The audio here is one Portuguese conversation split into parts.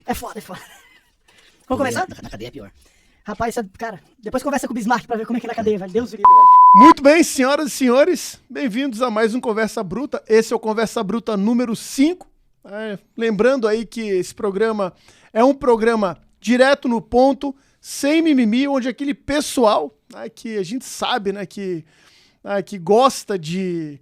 É foda, é foda. Vamos começar? Na cadeia é pior. Rapaz, cara, depois conversa com o Bismarck pra ver como é que é na cadeia, velho. Deus do livre, velho. Muito bem, senhoras e senhores, bem-vindos a mais um Conversa Bruta. Esse é o Conversa Bruta número 5. Lembrando aí que esse programa é um programa direto no ponto, sem mimimi, onde aquele pessoal, né, que a gente sabe, né, que gosta de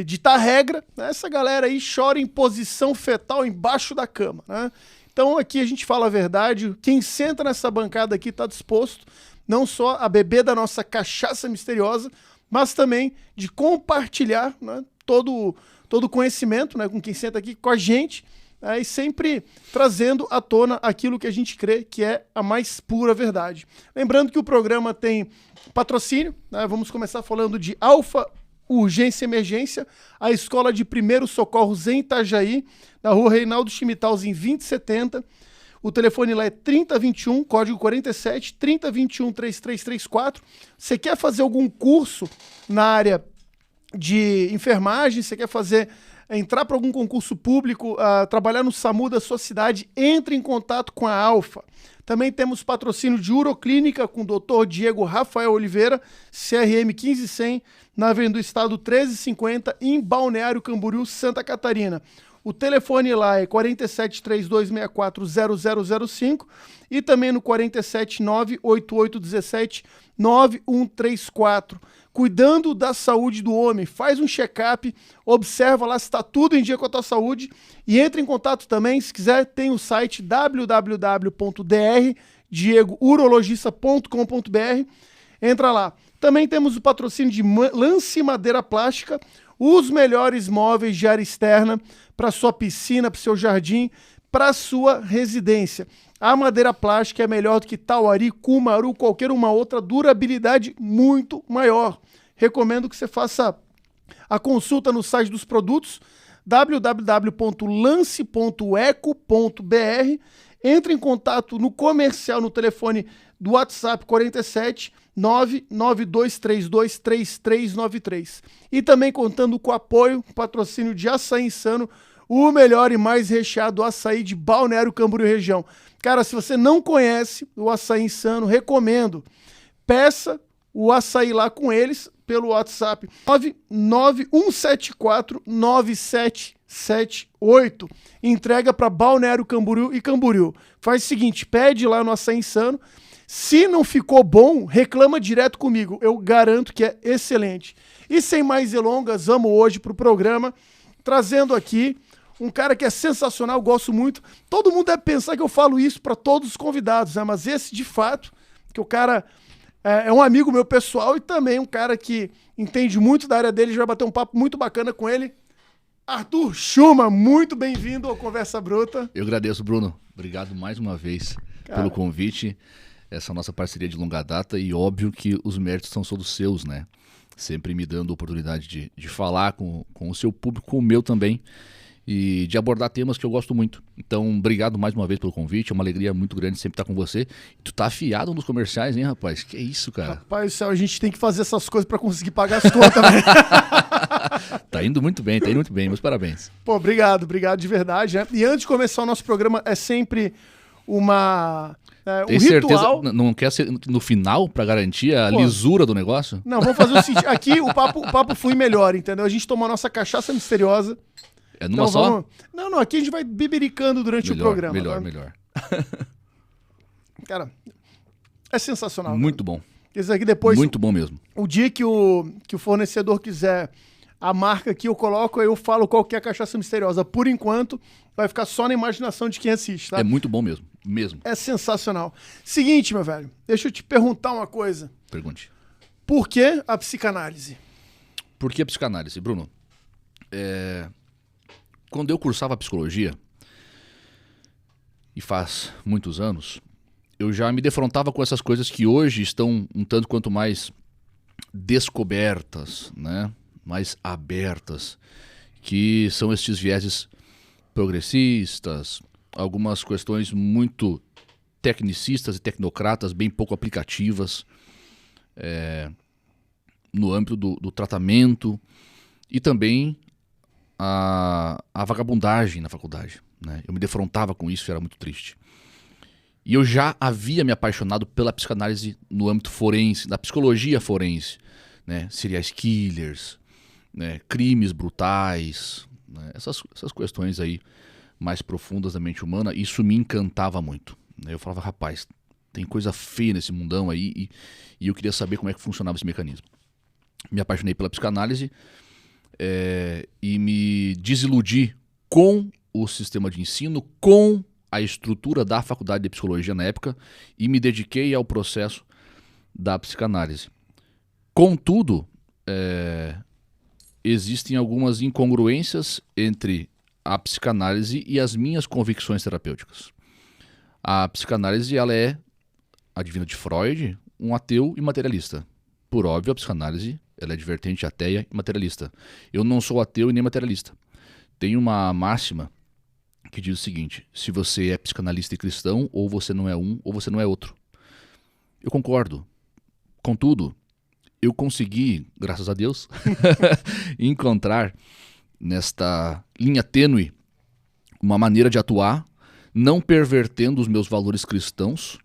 ditar regra, né, essa galera aí chora em posição fetal embaixo da cama, né? Então aqui a gente fala a verdade, quem senta nessa bancada aqui está disposto não só a beber da nossa cachaça misteriosa, mas também de compartilhar, né, todo o conhecimento, né, com quem senta aqui com a gente, né, e sempre trazendo à tona aquilo que a gente crê que é a mais pura verdade. Lembrando que o programa tem patrocínio, né, vamos começar falando de Alfa Urgência e Emergência, a Escola de Primeiros Socorros em Itajaí, na rua Reinaldo Schmitthausen 2070. O telefone lá é 3021, código 47, 3021 3334. Você quer fazer algum curso na área de enfermagem, você quer entrar para algum concurso público, trabalhar no SAMU da sua cidade, entre em contato com a Alfa. Também temos patrocínio de Uroclínica com o Dr. Diego Rafael Oliveira, CRM 1500, na Avenida do Estado 1350, em Balneário Camboriú, Santa Catarina. O telefone lá é 4732640005 e também no 47988179134. Cuidando da saúde do homem, faz um check-up, observa lá se está tudo em dia com a tua saúde e entre em contato também, se quiser, tem o site www.drdiegourologista.com.br, entra lá. Também temos o patrocínio de Lance Madeira Plástica, os melhores móveis de área externa para sua piscina, para o seu jardim, para sua residência. A madeira plástica é melhor do que tauari, cumaru, qualquer uma outra, durabilidade muito maior. Recomendo que você faça a consulta no site dos produtos, www.lance.eco.br. Entre em contato no comercial, no telefone do WhatsApp 47 992323393. E também contando com o apoio, patrocínio de Açaí Insano, o melhor e mais recheado açaí de Balneário Camboriú região. Cara, se você não conhece o Açaí Insano, recomendo. Peça o açaí lá com eles pelo WhatsApp 991749778. Entrega para Balneário Camboriú e Camboriú. Faz o seguinte, pede lá no Açaí Insano. Se não ficou bom, reclama direto comigo. Eu garanto que é excelente. E sem mais delongas, vamos hoje para o programa, trazendo aqui um cara que é sensacional, gosto muito. Todo mundo deve pensar que eu falo isso para todos os convidados, né? Mas esse, de fato, que o cara é um amigo meu pessoal e também um cara que entende muito da área dele, já vai bater um papo muito bacana com ele. Arthur Schumann, muito bem-vindo ao Conversa Bruta. Eu agradeço, Bruno. Obrigado mais uma vez pelo convite. Essa nossa parceria de longa data e óbvio que os méritos são todos seus, né? Sempre me dando a oportunidade de falar com o seu público, com o meu também, e de abordar temas que eu gosto muito. Então, obrigado mais uma vez pelo convite, é uma alegria muito grande sempre estar com você. Tu tá afiado nos comerciais, hein, rapaz? Que isso, cara? Rapaz, céu, a gente tem que fazer essas coisas para conseguir pagar as contas também. Tá indo muito bem, meus parabéns. Pô, obrigado de verdade, né? E antes de começar o nosso programa, é sempre um Tem ritual. Certeza? Não quer ser no final pra garantir a lisura do negócio? Não, vamos fazer o seguinte, aqui o papo flui melhor, entendeu? A gente toma a nossa cachaça misteriosa. É numa só? Não, aqui a gente vai bebericando durante o programa. Melhor. Cara, é sensacional. Muito bom. Esse aqui depois... Muito bom mesmo. O dia que o fornecedor quiser a marca que eu coloco, eu falo qual que é a cachaça misteriosa. Por enquanto, vai ficar só na imaginação de quem assiste, tá? É muito bom mesmo. É sensacional. Seguinte, meu velho, deixa eu te perguntar uma coisa. Pergunte. Por que a psicanálise? Por que a psicanálise, Bruno? Quando eu cursava psicologia, e faz muitos anos, eu já me defrontava com essas coisas que hoje estão um tanto quanto mais descobertas, né? Mais abertas, que são estes vieses progressistas, algumas questões muito tecnicistas e tecnocratas, bem pouco aplicativas, no âmbito do tratamento e também a vagabundagem na faculdade, né? Eu me defrontava com isso e era muito triste. E eu já havia me apaixonado pela psicanálise no âmbito forense, da psicologia forense, né? Serial killers, né? Crimes brutais, né? Essas questões aí mais profundas da mente humana, isso me encantava muito. Eu falava, rapaz, tem coisa feia nesse mundão aí e eu queria saber como é que funcionava esse mecanismo. Me apaixonei pela psicanálise e me desiludi com o sistema de ensino, com a estrutura da faculdade de psicologia na época e me dediquei ao processo da psicanálise. Contudo, existem algumas incongruências entre a psicanálise e as minhas convicções terapêuticas. A psicanálise, ela é, advinda de Freud, um ateu e materialista. Por óbvio, a psicanálise, ela é de vertente ateia e materialista. Eu não sou ateu e nem materialista. Tem uma máxima que diz o seguinte: se você é psicanalista e cristão, ou você não é um, ou você não é outro. Eu concordo. Contudo, eu consegui, graças a Deus, encontrar nesta linha tênue uma maneira de atuar, não pervertendo os meus valores cristãos,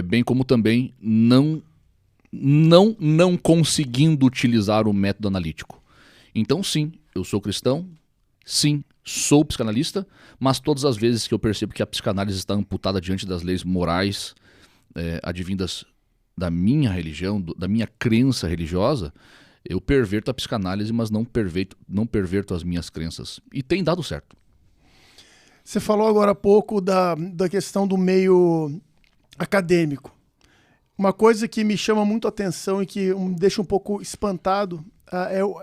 bem como também não conseguindo utilizar o método analítico. Então sim, eu sou cristão, sim, sou psicanalista, mas todas as vezes que eu percebo que a psicanálise está amputada diante das leis morais advindas da minha religião, da minha crença religiosa, eu perverto a psicanálise, mas não perverto as minhas crenças. E tem dado certo. Você falou agora há pouco da questão do meio acadêmico. Uma coisa que me chama muito a atenção e que me deixa um pouco espantado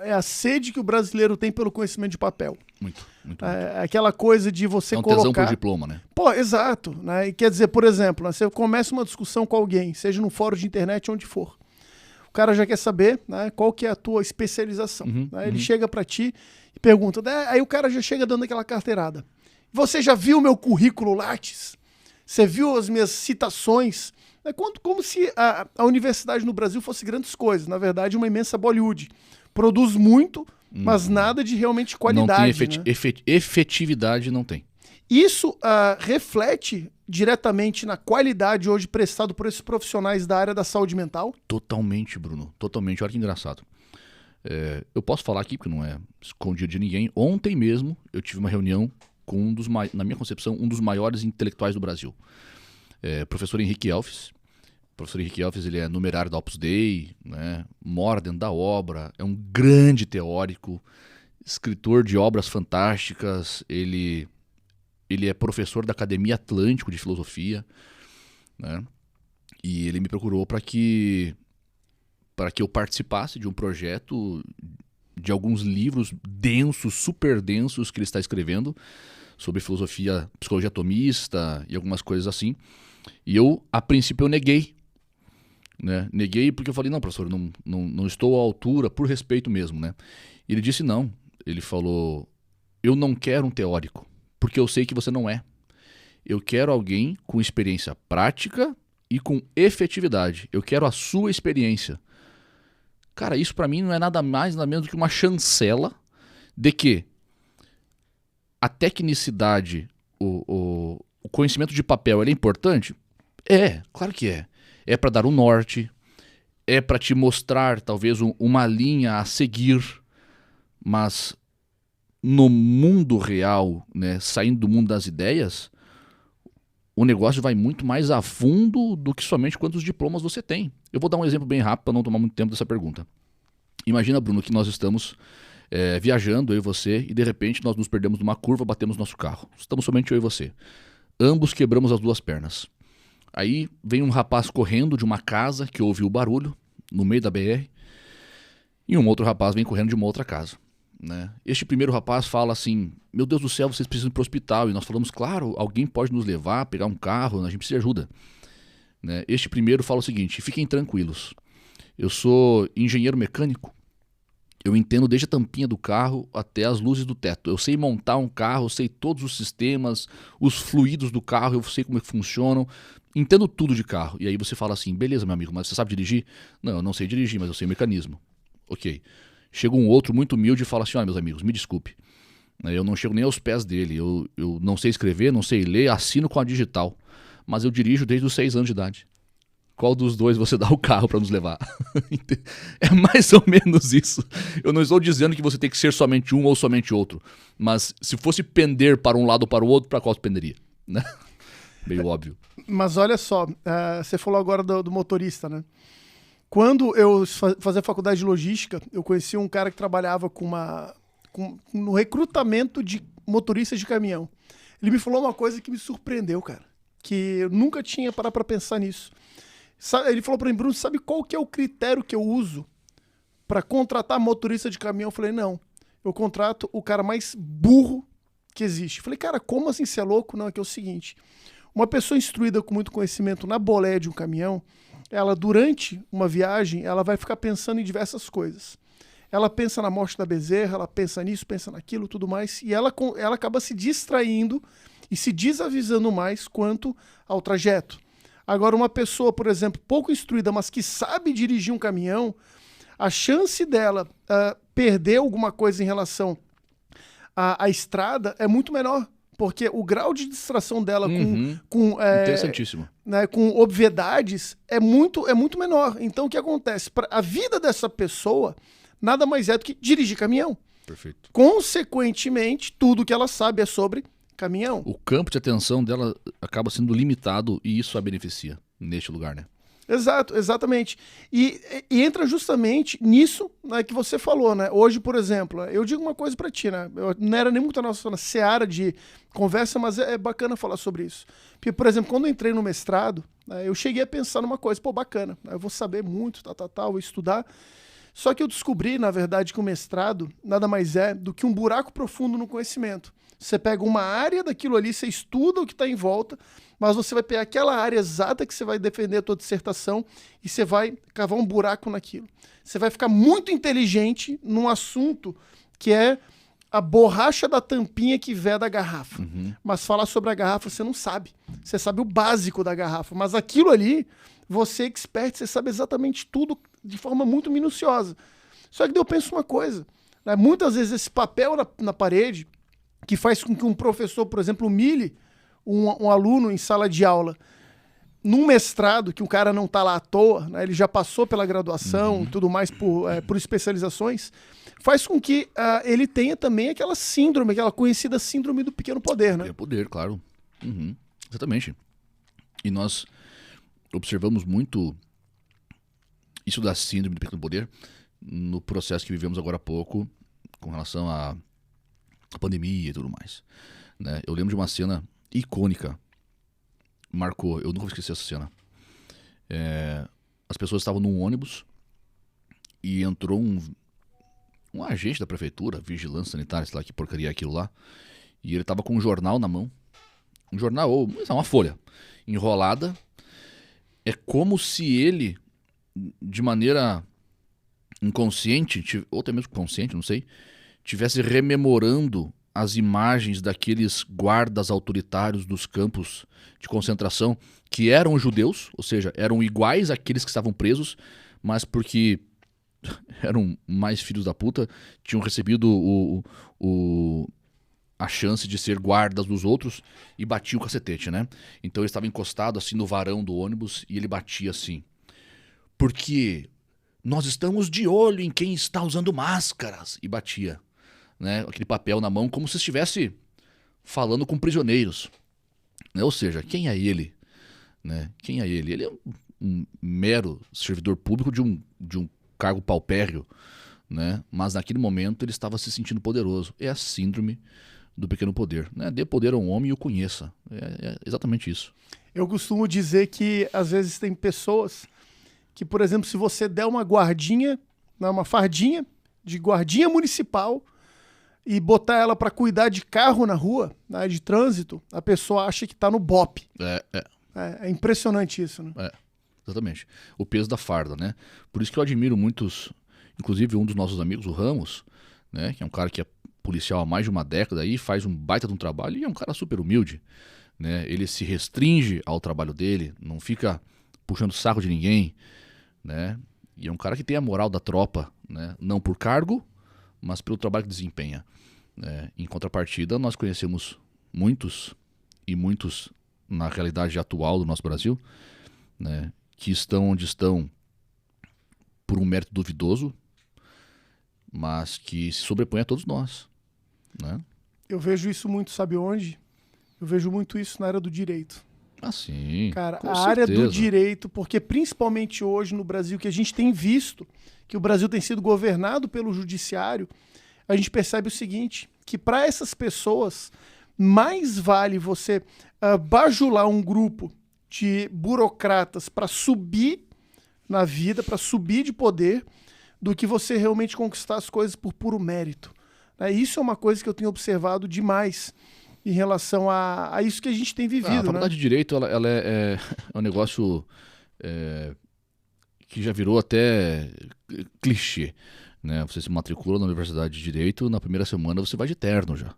é a sede que o brasileiro tem pelo conhecimento de papel. Muito. Aquela coisa de você colocar... tesão por diploma, né? Pô, exato. Né? E quer dizer, por exemplo, né, você começa uma discussão com alguém, seja no fórum de internet, onde for. O cara já quer saber, né, qual que é a tua especialização. Né? Ele chega para ti e pergunta. Aí o cara já chega dando aquela carteirada. Você já viu o meu currículo Lattes? Você viu as minhas citações? É como se a universidade no Brasil fosse grandes coisas. Na verdade, uma imensa Bollywood. Produz muito, mas nada de realmente qualidade. Não tem efetividade, não tem. Isso reflete diretamente na qualidade hoje prestada por esses profissionais da área da saúde mental? Totalmente, Bruno. Totalmente. Olha que engraçado. Eu posso falar aqui, porque não é escondido de ninguém. Ontem mesmo eu tive uma reunião com na minha concepção, um dos maiores intelectuais do Brasil. Professor Henrique Elfes. O professor Henrique Elfes, ele é numerário da Opus Dei, né? Mora dentro da obra, é um grande teórico, escritor de obras fantásticas, ele é professor da Academia Atlântico de Filosofia, né? E ele me procurou para que eu participasse de um projeto de alguns livros densos, super densos, que ele está escrevendo sobre filosofia, psicologia atomista e algumas coisas assim. E eu, a princípio, eu neguei. Né? Neguei porque eu falei, não, professor, não estou à altura, por respeito mesmo. Né? E ele disse não. Ele falou, eu não quero um teórico, porque eu sei que você não é. Eu quero alguém com experiência prática e com efetividade. Eu quero a sua experiência. Cara, isso para mim não é nada mais, nada menos do que uma chancela de que a tecnicidade, o conhecimento de papel, ele é importante? Claro que é. É para dar um norte, é para te mostrar talvez uma linha a seguir, mas no mundo real, né, saindo do mundo das ideias, o negócio vai muito mais a fundo do que somente quantos diplomas você tem. Eu vou dar um exemplo bem rápido para não tomar muito tempo dessa pergunta. Imagina, Bruno, que nós estamos viajando, eu e você, e de repente nós nos perdemos numa curva, batemos nosso carro. Estamos somente eu e você. Ambos quebramos as duas pernas. Aí vem um rapaz correndo de uma casa que ouviu o barulho no meio da BR e um outro rapaz vem correndo de uma outra casa. Né? Este primeiro rapaz fala assim, meu Deus do céu, vocês precisam ir para o hospital. E nós falamos, claro, alguém pode nos levar, pegar um carro, a gente precisa de ajuda. Né? Este primeiro fala o seguinte, fiquem tranquilos, eu sou engenheiro mecânico, eu entendo desde a tampinha do carro até as luzes do teto. Eu sei montar um carro, eu sei todos os sistemas, os fluidos do carro, eu sei como é que funcionam, entendo tudo de carro. E aí você fala assim, beleza, meu amigo, mas você sabe dirigir? Não, eu não sei dirigir, mas eu sei o mecanismo. Ok. Chega um outro muito humilde e fala assim, olha, meus amigos, me desculpe, né? Eu não chego nem aos pés dele. Eu não sei escrever, não sei ler, assino com a digital. Mas eu dirijo desde os 6 anos de idade. Qual dos dois você dá o carro para nos levar? É mais ou menos isso. Eu não estou dizendo que você tem que ser somente um ou somente outro. Mas se fosse pender para um lado ou para o outro, para qual você penderia? Né? Meio óbvio. Mas olha só, você falou agora do motorista, né? Quando eu fazia faculdade de logística, eu conheci um cara que trabalhava no recrutamento de motoristas de caminhão. Ele me falou uma coisa que me surpreendeu, cara. Que eu nunca tinha parado para pensar nisso. Ele falou para mim, Bruno, sabe qual que é o critério que eu uso para contratar motorista de caminhão? Eu falei, não, eu contrato o cara mais burro que existe. Eu falei, cara, como assim você é louco? Não, é que é o seguinte, uma pessoa instruída com muito conhecimento na boleia de um caminhão, ela durante uma viagem, ela vai ficar pensando em diversas coisas. Ela pensa na morte da bezerra, ela pensa nisso, pensa naquilo, tudo mais, e ela acaba se distraindo e se desavisando mais quanto ao trajeto. Agora, uma pessoa, por exemplo, pouco instruída, mas que sabe dirigir um caminhão, a chance dela perder alguma coisa em relação à estrada é muito menor, porque o grau de distração dela Interessantíssimo. Com obviedades é muito menor. Então, o que acontece? A vida dessa pessoa nada mais é do que dirigir caminhão. Perfeito. Consequentemente, tudo que ela sabe é sobre caminhão. O campo de atenção dela acaba sendo limitado e isso a beneficia neste lugar, né? Exato, exatamente. E entra justamente nisso, né, que você falou, né? Hoje, por exemplo, eu digo uma coisa pra ti, né? Eu não era nem muito a nossa seara de conversa, mas é bacana falar sobre isso. Porque, por exemplo, quando eu entrei no mestrado, né, eu cheguei a pensar numa coisa, pô, bacana, né, eu vou saber muito, vou estudar. Só que eu descobri, na verdade, que o mestrado nada mais é do que um buraco profundo no conhecimento. Você pega uma área daquilo ali, você estuda o que está em volta, mas você vai pegar aquela área exata que você vai defender a tua dissertação e você vai cavar um buraco naquilo. Você vai ficar muito inteligente num assunto que é a borracha da tampinha que veda a garrafa. Uhum. Mas falar sobre a garrafa você não sabe. Você sabe o básico da garrafa, mas aquilo ali, você é expert, você sabe exatamente tudo de forma muito minuciosa. Só que daí eu penso uma coisa, né? Muitas vezes esse papel na parede, que faz com que um professor, por exemplo, humilhe um aluno em sala de aula, num mestrado, que o cara não está lá à toa, né? Ele já passou pela graduação e tudo mais por especializações, faz com que ele tenha também aquela síndrome, aquela conhecida síndrome do pequeno poder, né? Pequeno poder, claro. Uhum. Exatamente. E nós observamos muito isso da síndrome do pequeno poder no processo que vivemos agora há pouco com relação à pandemia e tudo mais, né? Eu lembro de uma cena icônica, marcou, eu nunca vou esquecer essa cena. As pessoas estavam num ônibus e entrou um agente da prefeitura, vigilância sanitária, sei lá que porcaria é aquilo lá, e ele estava com um jornal na mão, um jornal ou uma folha enrolada. É como se ele, de maneira inconsciente, ou até mesmo consciente, não sei, tivesse rememorando as imagens daqueles guardas autoritários dos campos de concentração que eram judeus, ou seja, eram iguais àqueles que estavam presos, mas porque eram mais filhos da puta, tinham recebido a chance de ser guardas dos outros e batiam o cacetete, né? Então ele estava encostado assim no varão do ônibus e ele batia assim. Porque nós estamos de olho em quem está usando máscaras. E batia, né? Aquele papel na mão como se estivesse falando com prisioneiros. Né? Ou seja, quem é ele? Né? Quem é ele? Ele é um mero servidor público de um cargo paupérrimo, né? Mas naquele momento ele estava se sentindo poderoso. É a síndrome do pequeno poder, né? Dê poder a um homem e o conheça. É exatamente isso. Eu costumo dizer que às vezes tem pessoas que, por exemplo, se você der uma guardinha, uma fardinha de guardinha municipal e botar ela para cuidar de carro na rua, né, de trânsito, a pessoa acha que está no BOP. É impressionante isso, né? Exatamente. O peso da farda, né? Por isso que eu admiro muitos, inclusive um dos nossos amigos, o Ramos, né? Que é um cara que é policial há mais de uma década e faz um baita de um trabalho e é um cara super humilde, né? Ele se restringe ao trabalho dele, não fica puxando o saco de ninguém, né? E é um cara que tem a moral da tropa, né? Não por cargo, mas pelo trabalho que desempenha, Em contrapartida, nós conhecemos muitos, e muitos na realidade atual do nosso Brasil, né, que estão onde estão por um mérito duvidoso, mas que se sobrepõe a todos nós. Né? Eu vejo isso muito, sabe onde? Eu vejo muito isso na área do direito. Ah, sim. Cara, com a certeza. área do direito, porque principalmente hoje no Brasil, que a gente tem visto que o Brasil tem sido governado pelo judiciário, a gente percebe o seguinte, que para essas pessoas, mais vale você bajular um grupo de burocratas para subir na vida, para subir de poder, do que você realmente conquistar as coisas por puro mérito. Isso é uma coisa que eu tenho observado demais em relação a isso que a gente tem vivido. A faculdade de Direito ela é um negócio que já virou até clichê. Né? Você se matricula na Universidade de Direito, na primeira semana você vai de terno já.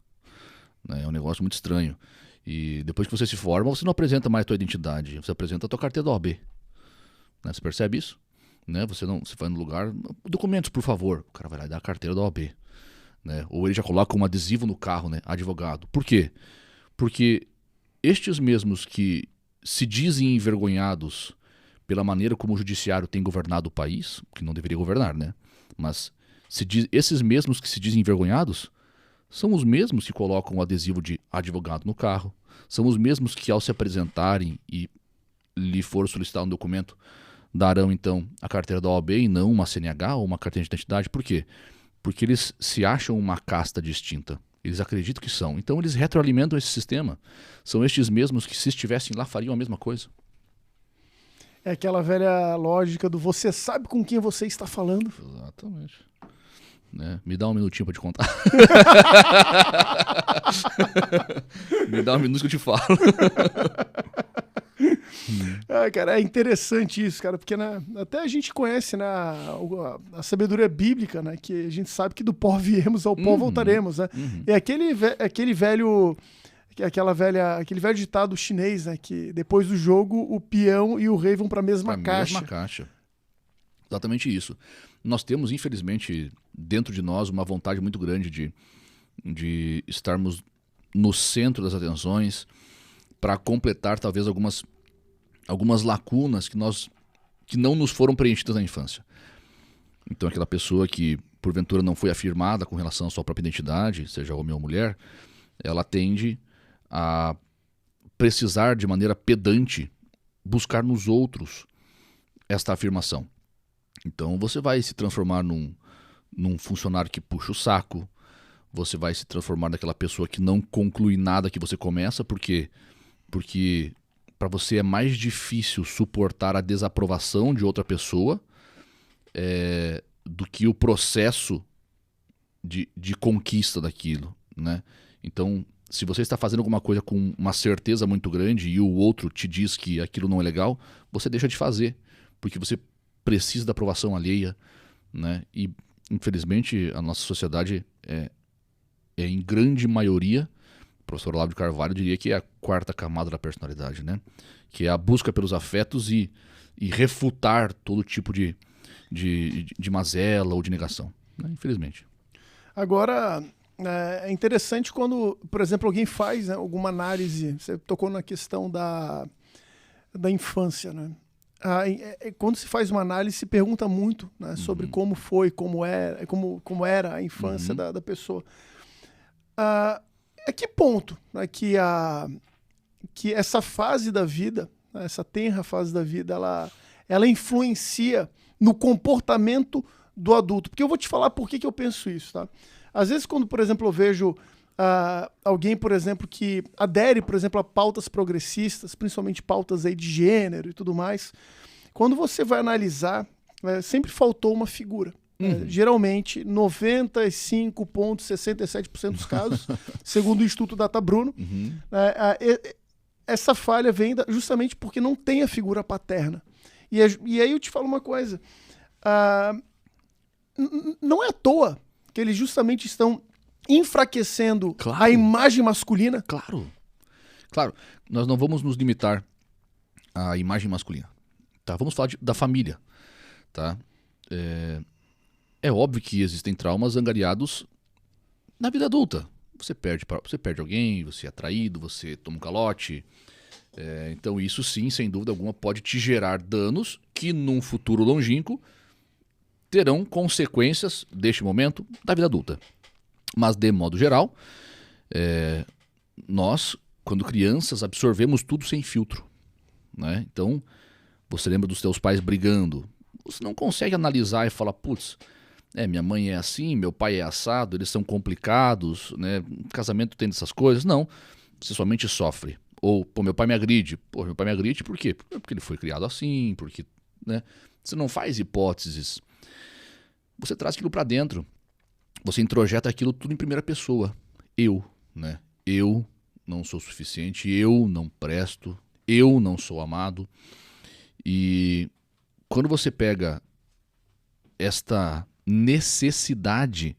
Né? É um negócio muito estranho. E depois que você se forma, você não apresenta mais a tua identidade, você apresenta a tua carteira da OAB. Né? Você percebe isso? Né? Você vai no lugar, documentos, por favor. O cara vai lá e dá a carteira da OAB. Né? Ou ele já coloca um adesivo no carro, né? Advogado. Por quê? Porque estes mesmos que se dizem envergonhados pela maneira como o judiciário tem governado o país, que não deveria governar, né? Mas esses mesmos que se dizem envergonhados são os mesmos que colocam o adesivo de advogado no carro, são os mesmos que, ao se apresentarem e lhe for solicitar um documento, darão então a carteira da OAB e não uma CNH ou uma carteira de identidade. Por quê? Porque eles se acham uma casta distinta. Eles acreditam que são. Então eles retroalimentam esse sistema. São estes mesmos que, se estivessem lá, fariam a mesma coisa. É aquela velha lógica do você sabe com quem você está falando. Exatamente. Né? Me dá um minutinho para te contar. Me dá um minuto que eu te falo. Cara, é interessante isso, cara, porque até a gente conhece a sabedoria bíblica, né, que a gente sabe que do pó viemos, ao pó voltaremos, né? É aquele velho ditado chinês, né, que depois do jogo o peão e o rei vão para a mesma caixa. Mesma caixa. Exatamente isso. Nós temos, infelizmente, dentro de nós uma vontade muito grande de estarmos no centro das atenções para completar talvez algumas lacunas que não nos foram preenchidas na infância. Então aquela pessoa que porventura não foi afirmada com relação à sua própria identidade, seja homem ou mulher, ela tende a precisar de maneira pedante buscar nos outros esta afirmação. Então você vai se transformar num funcionário que puxa o saco, você vai se transformar naquela pessoa que não conclui nada que você começa, porque para você é mais difícil suportar a desaprovação de outra pessoa do que o processo de conquista daquilo, né? Então, se você está fazendo alguma coisa com uma certeza muito grande e o outro te diz que aquilo não é legal, você deixa de fazer, porque você precisa da aprovação alheia, né? E, infelizmente, a nossa sociedade é em grande maioria, o professor Olavo de Carvalho diria que é a quarta camada da personalidade, né? Que é a busca pelos afetos e refutar todo tipo de mazela ou de negação, né? Infelizmente. Agora, é interessante quando, por exemplo, alguém faz, né, alguma análise, você tocou na questão da infância, né? Quando se faz uma análise, se pergunta muito, né, sobre como foi, como era a infância da pessoa. A que ponto, né, que essa fase da vida, né, essa tenra fase da vida, ela influencia no comportamento do adulto? Porque eu vou te falar por que eu penso isso, tá? Às vezes, quando, por exemplo, eu vejo alguém, por exemplo, que adere, por exemplo, a pautas progressistas, principalmente pautas aí de gênero e tudo mais, quando você vai analisar, sempre faltou uma figura. Geralmente, 95,67% dos casos, segundo o Instituto Data Bruno, essa falha vem justamente porque não tem a figura paterna. E aí eu te falo uma coisa, não é à toa que eles justamente estão enfraquecendo a imagem masculina. Claro. Nós não vamos nos limitar à imagem masculina. Tá? Vamos falar da família. Tá? É óbvio que existem traumas angariados Na vida adulta, você perde alguém, você é traído, você toma um calote. Então isso sim, sem dúvida alguma, pode te gerar danos que num futuro longínquo terão consequências deste momento da vida adulta. Mas de modo geral, nós, quando crianças, absorvemos tudo sem filtro, né? Então, você lembra dos teus pais brigando, você não consegue analisar e falar, putz, minha mãe é assim, meu pai é assado, eles são complicados, né? Casamento tem dessas coisas. Não, você somente sofre. Ou, pô, meu pai me agride. Pô, meu pai me agride por quê? Porque ele foi criado assim, porque, né? Você não faz hipóteses. Você traz aquilo pra dentro. Você introjeta aquilo tudo em primeira pessoa. Eu, né? Eu não sou suficiente, eu não presto, eu não sou amado. E quando você pega esta necessidade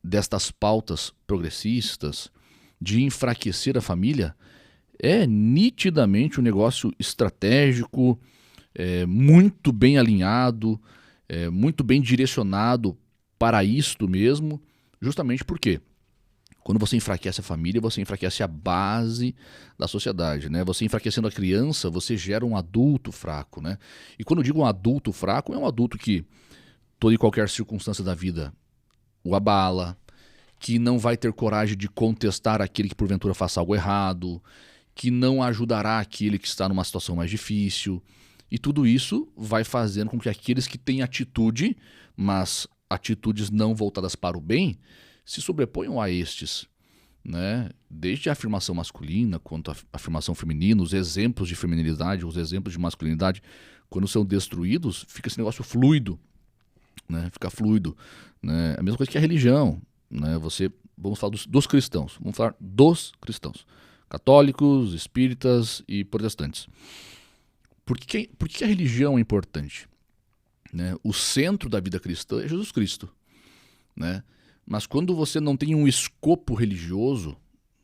destas pautas progressistas de enfraquecer a família, é nitidamente um negócio estratégico, muito bem alinhado, muito bem direcionado para isto mesmo, justamente porque quando você enfraquece a família, você enfraquece a base da sociedade, né? Você enfraquecendo a criança, você gera um adulto fraco, né? E quando eu digo um adulto fraco, é um adulto que toda e qualquer circunstância da vida o abala, que não vai ter coragem de contestar aquele que porventura faça algo errado, que não ajudará aquele que está numa situação mais difícil. E tudo isso vai fazendo com que aqueles que têm atitude, mas atitudes não voltadas para o bem, se sobreponham a estes, né? Desde a afirmação masculina quanto a afirmação feminina, os exemplos de feminilidade, os exemplos de masculinidade, quando são destruídos, fica esse negócio fluido, né? Fica fluido, né? A mesma coisa que a religião, né? Vamos falar dos cristãos, vamos falar dos cristãos, católicos, espíritas e protestantes. Por que a religião é importante? Né? O centro da vida cristã é Jesus Cristo, né? Mas quando você não tem um escopo religioso,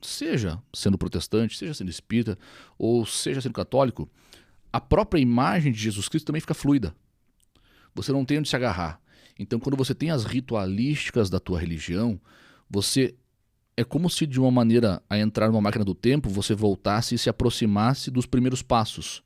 seja sendo protestante, seja sendo espírita, ou seja sendo católico, a própria imagem de Jesus Cristo também fica fluida. Você não tem onde se agarrar. Então, quando você tem as ritualísticas da tua religião, você é como se de uma maneira a entrar numa máquina do tempo, você voltasse e se aproximasse dos primeiros passos.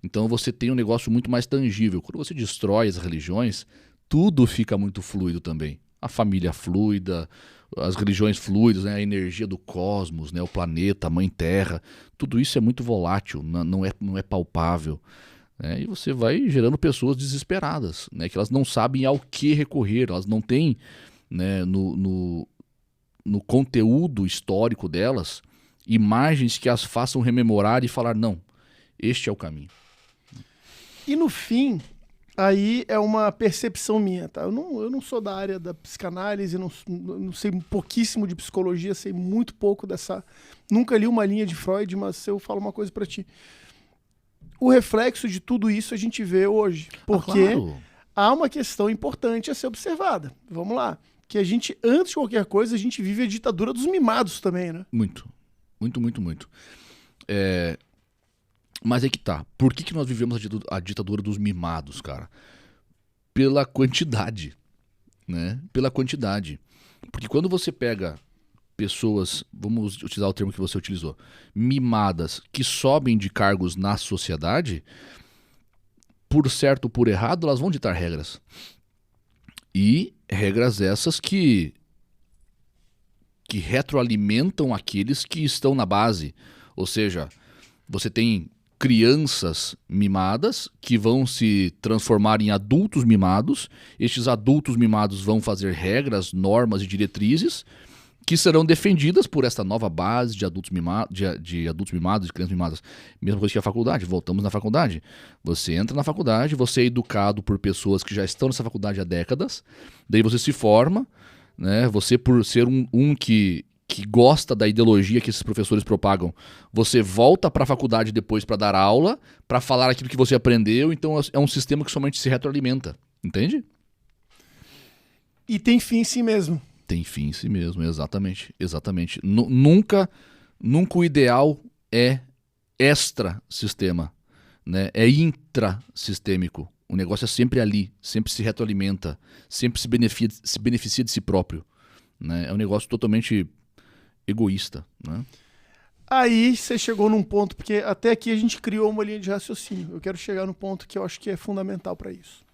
Então você tem um negócio muito mais tangível. Quando você destrói as religiões, tudo fica muito fluido também. A família fluida, as religiões fluidas, né? A energia do cosmos, né? O planeta, a mãe terra, tudo isso é muito volátil, não é palpável. Né? E você vai gerando pessoas desesperadas, né? Que elas não sabem ao que recorrer, elas não têm, né, no conteúdo histórico delas imagens que as façam rememorar e falar, não, este é o caminho. E no fim, aí é uma percepção minha, tá? Eu não sou da área da psicanálise, não sei pouquíssimo de psicologia, sei muito pouco dessa... Nunca li uma linha de Freud, mas eu falo uma coisa pra ti. O reflexo de tudo isso a gente vê hoje, porque claro. Há uma questão importante a ser observada. Vamos lá. Que a gente, antes de qualquer coisa, a gente vive a ditadura dos mimados também, né? Muito. Muito, muito, muito. Mas é que tá. Por que nós vivemos a ditadura dos mimados, cara? Pela quantidade, né? Pela quantidade. Porque quando você pega pessoas, vamos utilizar o termo que você utilizou, mimadas, que sobem de cargos na sociedade, por certo ou por errado, elas vão ditar regras. E regras essas que retroalimentam aqueles que estão na base. Ou seja, você tem crianças mimadas que vão se transformar em adultos mimados. Estes adultos mimados vão fazer regras, normas e diretrizes que serão defendidas por esta nova base de adultos mimados, de crianças mimadas. Mesma coisa que a faculdade, voltamos na faculdade. Você entra na faculdade, você é educado por pessoas que já estão nessa faculdade há décadas, daí você se forma, né? Você, por ser um que gosta da ideologia que esses professores propagam, você volta para a faculdade depois para dar aula, para falar aquilo que você aprendeu, então é um sistema que somente se retroalimenta, entende? E tem fim em si mesmo. Tem fim em si mesmo, exatamente. Exatamente. Nunca o ideal é extra-sistema, né? É intrasistêmico. O negócio é sempre ali, sempre se retroalimenta, sempre se beneficia de si próprio. né? É um negócio totalmente egoísta, né? Aí você chegou num ponto, porque até aqui a gente criou uma linha de raciocínio. Eu quero chegar no ponto que eu acho que é fundamental para isso.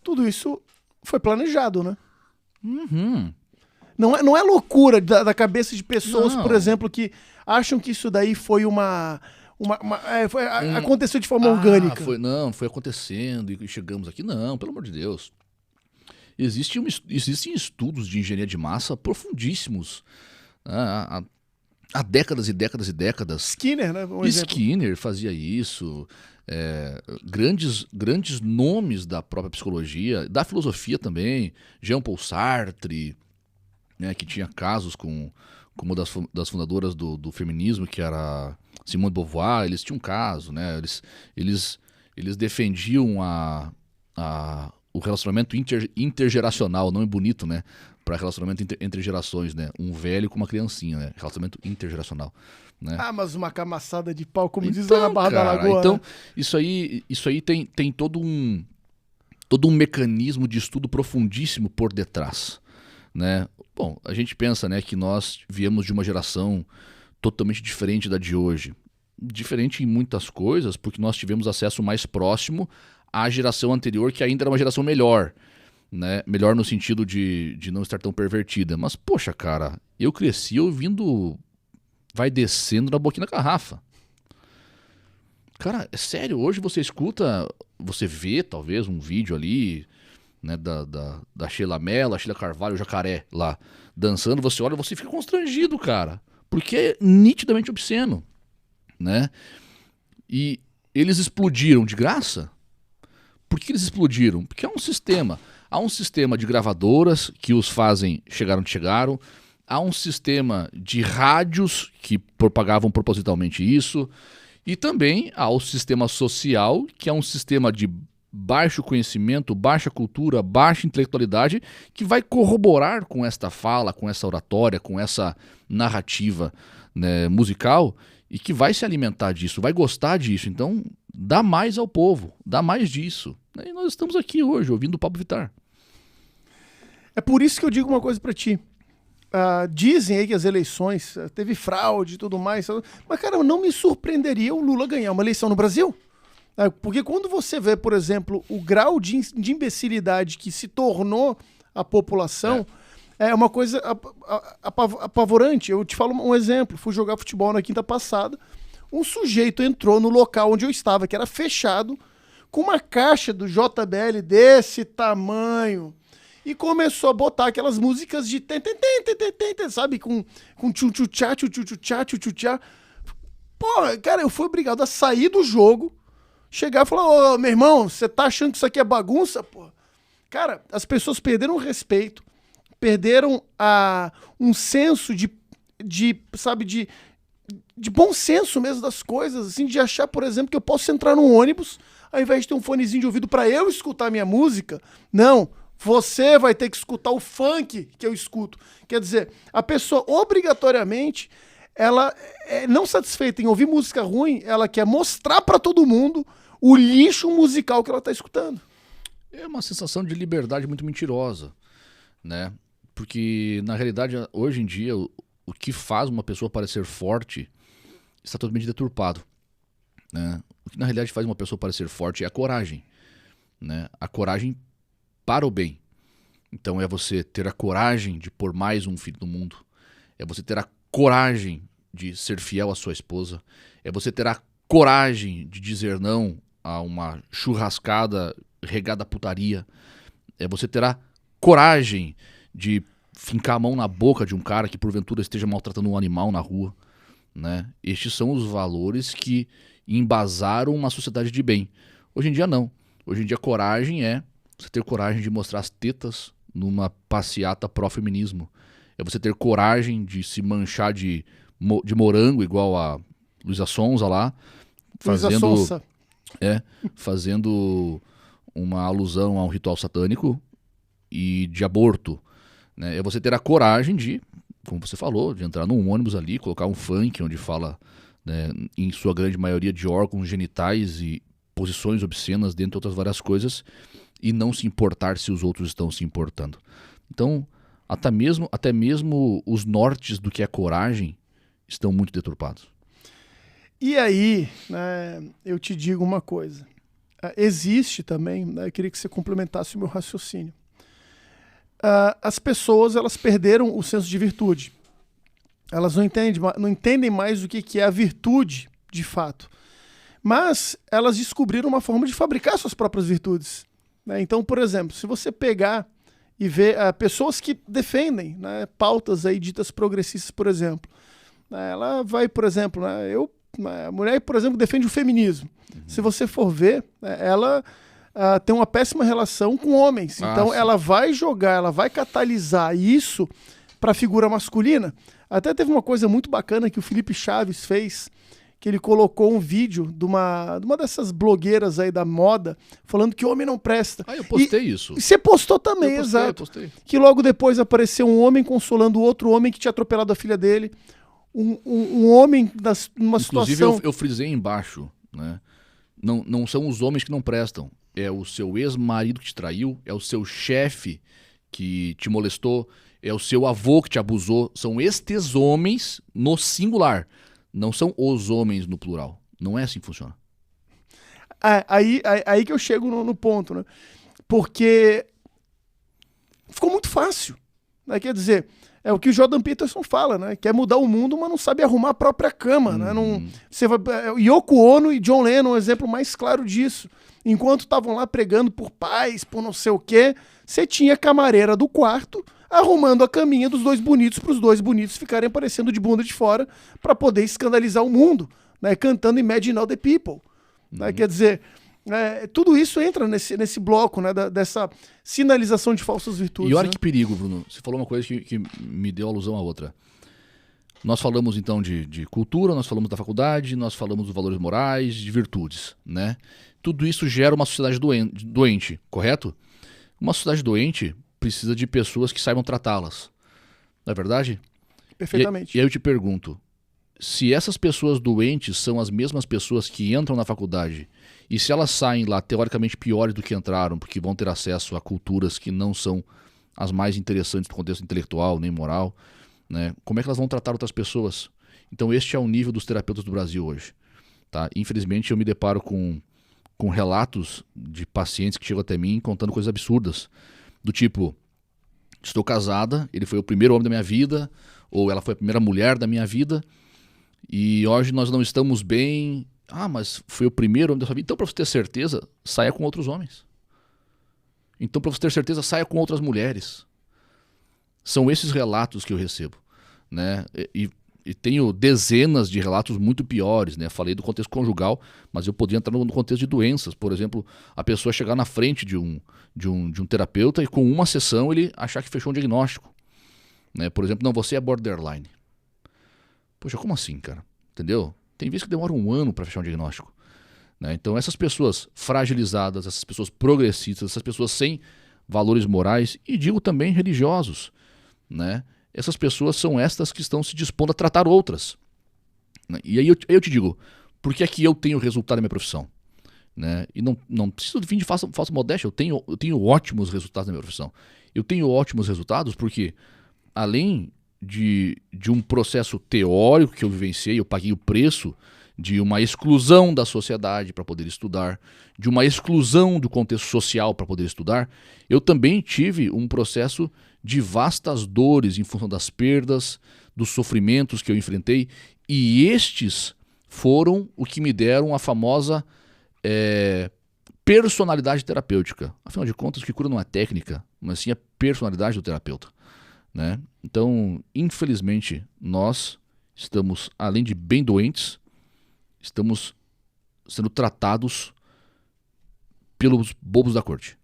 Tudo isso foi planejado, né? Uhum. Não é loucura da cabeça de pessoas, Não. por exemplo, que acham que isso daí foi aconteceu de forma orgânica. Foi acontecendo e chegamos aqui. Não, pelo amor de Deus. Existem estudos de engenharia de massa profundíssimos, né, há décadas e décadas e décadas. Skinner, né? Um exemplo. Skinner fazia isso. Grandes nomes da própria psicologia, da filosofia também. Jean-Paul Sartre, né, que tinha casos com uma das fundadoras do feminismo, que era Simone de Beauvoir. Eles tinham um caso, né? Eles defendiam o relacionamento intergeracional, não é bonito, né? Para relacionamento entre gerações, né? Um velho com uma criancinha, né? Relacionamento intergeracional, né? Ah, mas uma camaçada de pau, como diz Então, lá na Barra da cara, Lagoa. então, né? isso aí tem todo um mecanismo de estudo profundíssimo por detrás, né? Bom, a gente pensa, né, que nós viemos de uma geração totalmente diferente da de hoje. Diferente em muitas coisas, porque nós tivemos acesso mais próximo à geração anterior, que ainda era uma geração melhor, né? Melhor no sentido de não estar tão pervertida. Mas, poxa, cara, eu cresci ouvindo Vai Descendo na Boquinha da Garrafa. Cara, é sério, hoje você vê talvez um vídeo ali, né, da Sheila Mello, a Sheila Carvalho, o Jacaré lá, dançando, você olha, você fica constrangido, cara, porque é nitidamente obsceno, né? E eles explodiram de graça? Por que eles explodiram? Porque há um sistema de gravadoras que os fazem chegar onde chegaram, há um sistema de rádios que propagavam propositalmente isso, e também há o sistema social, que é um sistema de baixo conhecimento, baixa cultura, baixa intelectualidade, que vai corroborar com esta fala, com essa oratória, com essa narrativa, né, musical, e que vai se alimentar disso, vai gostar disso. Então, dá mais ao povo, dá mais disso. E nós estamos aqui hoje, ouvindo o Pablo Vittar. É por isso que eu digo uma coisa pra ti. Dizem aí que as eleições teve fraude e tudo mais, mas, cara, não me surpreenderia o Lula ganhar uma eleição no Brasil. Porque quando você vê, por exemplo, o grau de imbecilidade que se tornou a população, é uma coisa apavorante. Eu te falo um exemplo. Fui jogar futebol na quinta passada, um sujeito entrou no local onde eu estava, que era fechado, com uma caixa do JBL desse tamanho, e começou a botar aquelas músicas de sabe, com tchu-tchu-tchá, tchu-tchu-tchá, tchu-tchu-tchá. Pô, cara, eu fui obrigado a sair do jogo, chegar e falar: ô, meu irmão, você tá achando que isso aqui é bagunça, pô? Cara, as pessoas perderam o respeito, perderam um senso de bom senso mesmo das coisas, assim, de achar, por exemplo, que eu posso entrar num ônibus, ao invés de ter um fonezinho de ouvido pra eu escutar minha música. Não, você vai ter que escutar o funk que eu escuto. Quer dizer, a pessoa obrigatoriamente, ela é não satisfeita em ouvir música ruim, ela quer mostrar pra todo mundo o lixo musical que ela tá escutando. É uma sensação de liberdade muito mentirosa, né? Porque, na realidade, hoje em dia, o que faz uma pessoa parecer forte está totalmente deturpado, né? O que, na realidade, faz uma pessoa parecer forte é a coragem, né? A coragem para o bem. Então, é você ter a coragem de pôr mais um filho no mundo. É você ter a coragem de ser fiel à sua esposa. É você ter a coragem de dizer não a uma churrascada regada a putaria. É você ter a coragem de fincar a mão na boca de um cara que porventura esteja maltratando um animal na rua, né? Estes são os valores que embasaram uma sociedade de bem. Hoje em dia não. Hoje em dia coragem é você ter coragem de mostrar as tetas numa passeata pró-feminismo. É você ter coragem de se manchar de morango igual a Luísa Sonza lá, fazendo uma alusão a um ritual satânico e de aborto, né? É você ter a coragem de, como você falou, de entrar num ônibus ali, colocar um funk onde fala, né, em sua grande maioria de órgãos genitais e posições obscenas, dentre outras várias coisas, e não se importar se os outros estão se importando. Então, Até mesmo os nortes do que é coragem estão muito deturpados. E aí, né, eu te digo uma coisa. Existe também, né, eu queria que você complementasse o meu raciocínio. As pessoas, elas perderam o senso de virtude. Elas não entendem mais o que é a virtude, de fato. Mas elas descobriram uma forma de fabricar suas próprias virtudes, né? Então, por exemplo, se você pegar e ver pessoas que defendem, né, pautas aí ditas progressistas, por exemplo, né, ela vai, por exemplo, né, a mulher, por exemplo, defende o feminismo. Se você for ver, né, ela tem uma péssima relação com homens. Então, ela vai jogar, ela vai catalisar isso para a figura masculina. Até teve uma coisa muito bacana que o Felipe Chaves fez, que ele colocou um vídeo de uma dessas blogueiras aí da moda, falando que homem não presta. Eu postei isso. E você postou também, exato. Eu postei. Que logo depois apareceu um homem consolando o outro homem que tinha atropelado a filha dele. Um homem numa situação... Inclusive, eu frisei embaixo, né? Não são os homens que não prestam. É o seu ex-marido que te traiu, é o seu chefe que te molestou, é o seu avô que te abusou. São estes homens no singular. Não são os homens no plural. Não é assim que funciona. Aí que eu chego no ponto, né? Porque ficou muito fácil, né? Quer dizer, é o que o Jordan Peterson fala, né? Quer mudar o mundo, mas não sabe arrumar a própria cama, né? Yoko Ono e John Lennon, um exemplo mais claro disso. Enquanto estavam lá pregando por paz, por não sei o quê, você tinha a camareira do quarto arrumando a caminha dos dois bonitos para os dois bonitos ficarem aparecendo de bunda de fora para poder escandalizar o mundo, né? Cantando Imagine All the People. Né? Quer dizer, tudo isso entra nesse bloco, né? Dessa sinalização de falsas virtudes. E olha, né? que perigo, Bruno. Você falou uma coisa que me deu alusão à outra. Nós falamos então de cultura, nós falamos da faculdade, nós falamos dos valores morais, de virtudes, né? Tudo isso gera uma sociedade doente, correto? Uma sociedade doente precisa de pessoas que saibam tratá-las. Não é verdade? Perfeitamente. E aí eu te pergunto, se essas pessoas doentes são as mesmas pessoas que entram na faculdade, e se elas saem lá teoricamente piores do que entraram, porque vão ter acesso a culturas que não são as mais interessantes do contexto intelectual nem moral, né? Como é que elas vão tratar outras pessoas? Então este é o nível dos terapeutas do Brasil hoje. Tá? Infelizmente eu me deparo com relatos de pacientes que chegam até mim contando coisas absurdas. Do tipo, estou casada, ele foi o primeiro homem da minha vida, ou ela foi a primeira mulher da minha vida, e hoje nós não estamos bem. Mas foi o primeiro homem da sua vida. Então, para você ter certeza, saia com outros homens. Então, para você ter certeza, saia com outras mulheres. São esses relatos que eu recebo, né? E tenho dezenas de relatos muito piores, né? Falei do contexto conjugal, mas eu podia entrar no contexto de doenças. Por exemplo, a pessoa chegar na frente de um terapeuta e com uma sessão ele achar que fechou um diagnóstico, né? Por exemplo, não, você é borderline. Poxa, como assim, cara? Entendeu? Tem vezes que demora um ano para fechar um diagnóstico, né? Então essas pessoas fragilizadas, essas pessoas progressistas, essas pessoas sem valores morais e digo também religiosos, né? Essas pessoas são estas que estão se dispondo a tratar outras. E aí eu te digo, por que é que eu tenho resultado na minha profissão? Né? E não preciso de fim de falsa modéstia, eu tenho ótimos resultados na minha profissão. Eu tenho ótimos resultados porque, além de um processo teórico que eu vivenciei, eu paguei o preço de uma exclusão da sociedade para poder estudar, de uma exclusão do contexto social para poder estudar, eu também tive um processo de vastas dores em função das perdas, dos sofrimentos que eu enfrentei, e estes foram o que me deram a famosa personalidade terapêutica. Afinal de contas, o que cura não é técnica, mas sim a personalidade do terapeuta, né? Então, infelizmente, nós estamos, além de bem doentes, estamos sendo tratados pelos bobos da corte.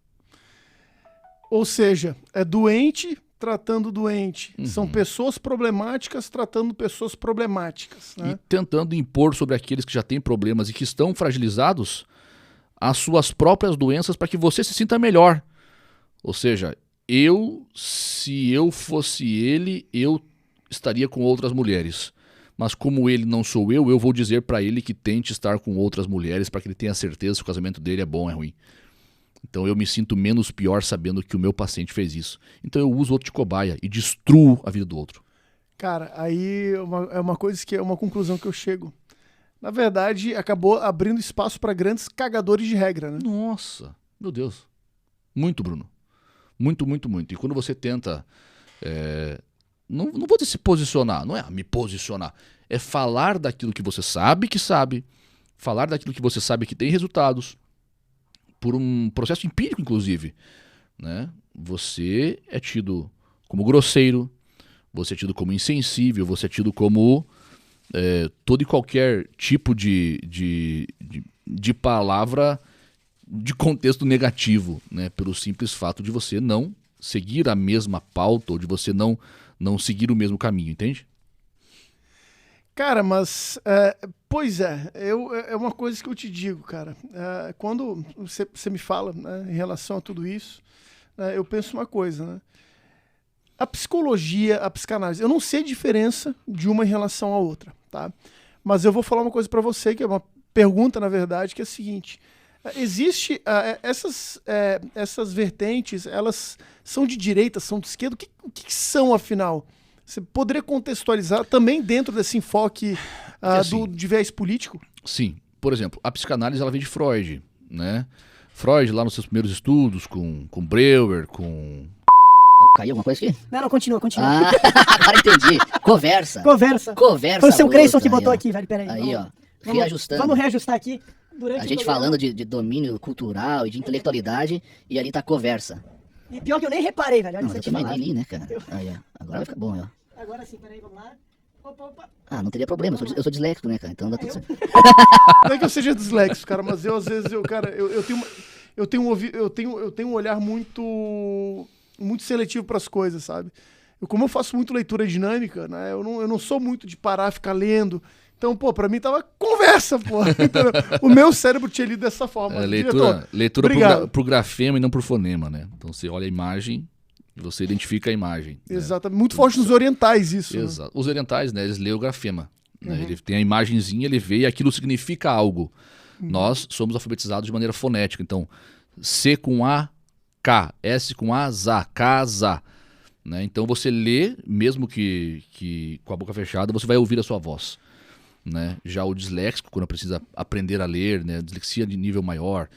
Ou seja, é doente tratando doente. São pessoas problemáticas tratando pessoas problemáticas, né? E tentando impor sobre aqueles que já têm problemas e que estão fragilizados as suas próprias doenças para que você se sinta melhor. Ou seja, se eu fosse ele, eu estaria com outras mulheres. Mas como ele não sou eu vou dizer para ele que tente estar com outras mulheres para que ele tenha certeza se o casamento dele é bom ou é ruim. Então eu me sinto menos pior sabendo que o meu paciente fez isso. Então eu uso outro de cobaia e destruo a vida do outro. Cara, aí é uma coisa que é uma conclusão que eu chego. Na verdade, acabou abrindo espaço para grandes cagadores de regra, né? Nossa, meu Deus. Muito, Bruno. Muito, muito, muito. E quando você tenta... Não vou dizer se posicionar, não é me posicionar. É falar daquilo que você sabe que sabe. Falar daquilo que você sabe que tem resultados. Por um processo empírico, inclusive. Né? Você é tido como grosseiro. Você é tido como insensível. Você é tido como todo e qualquer tipo de palavra de contexto negativo, né? Pelo simples fato de você não seguir a mesma pauta ou de você não seguir o mesmo caminho, entende? Cara, mas, pois é uma coisa que eu te digo, cara. Quando você me fala, né, em relação a tudo isso, eu penso uma coisa, né? A psicologia, a psicanálise, eu não sei a diferença de uma em relação à outra, tá? Mas eu vou falar uma coisa pra você, que é uma pergunta, na verdade, que é a seguinte: existe essas vertentes, elas são de direita, são de esquerda? O que são, afinal? Você poderia contextualizar também dentro desse enfoque de viés político? Sim. Por exemplo, a psicanálise ela vem de Freud, né? Freud, lá nos seus primeiros estudos, com Breuer, com... Caiu alguma coisa aqui? Não, continua. Ah, agora entendi. Conversa. Foi o seu Creyson que botou aí, aqui, velho. Peraí. Aí, ó. Reajustando. Vamos reajustar aqui. A gente falando de domínio cultural e de intelectualidade, e ali tá conversa. E pior que eu nem reparei, velho. Olha Não, isso eu aqui. também nem li, né, cara? Aí, ó. Agora vai ficar bom, ó. Agora sim, peraí, vamos lá. Opa. Ah, não teria problema, eu sou disléxico, né, cara? Então dá tudo certo. Não é que eu seja disléxico, cara, mas eu às vezes eu tenho um olhar muito seletivo para as coisas, sabe? Como eu faço muito leitura dinâmica, né? Eu não sou muito de parar, ficar lendo. Então, pô, pra mim tava conversa, pô. Entendeu? O meu cérebro tinha lido dessa forma. Leitura pro grafema e não pro fonema, né? Então você olha a imagem e você identifica a imagem. Exatamente. Né? Muito forte nos orientais isso. Exato. Né? Os orientais, né? Eles leem o grafema. Né? Ele tem a imagenzinha, ele vê e aquilo significa algo. Nós somos alfabetizados de maneira fonética. Então, C com A, K. S com A, ZA. Casa. Né? Então você lê, mesmo que com a boca fechada, você vai ouvir a sua voz. Né? Já o disléxico, quando precisa aprender a ler, né? Dislexia de nível maior,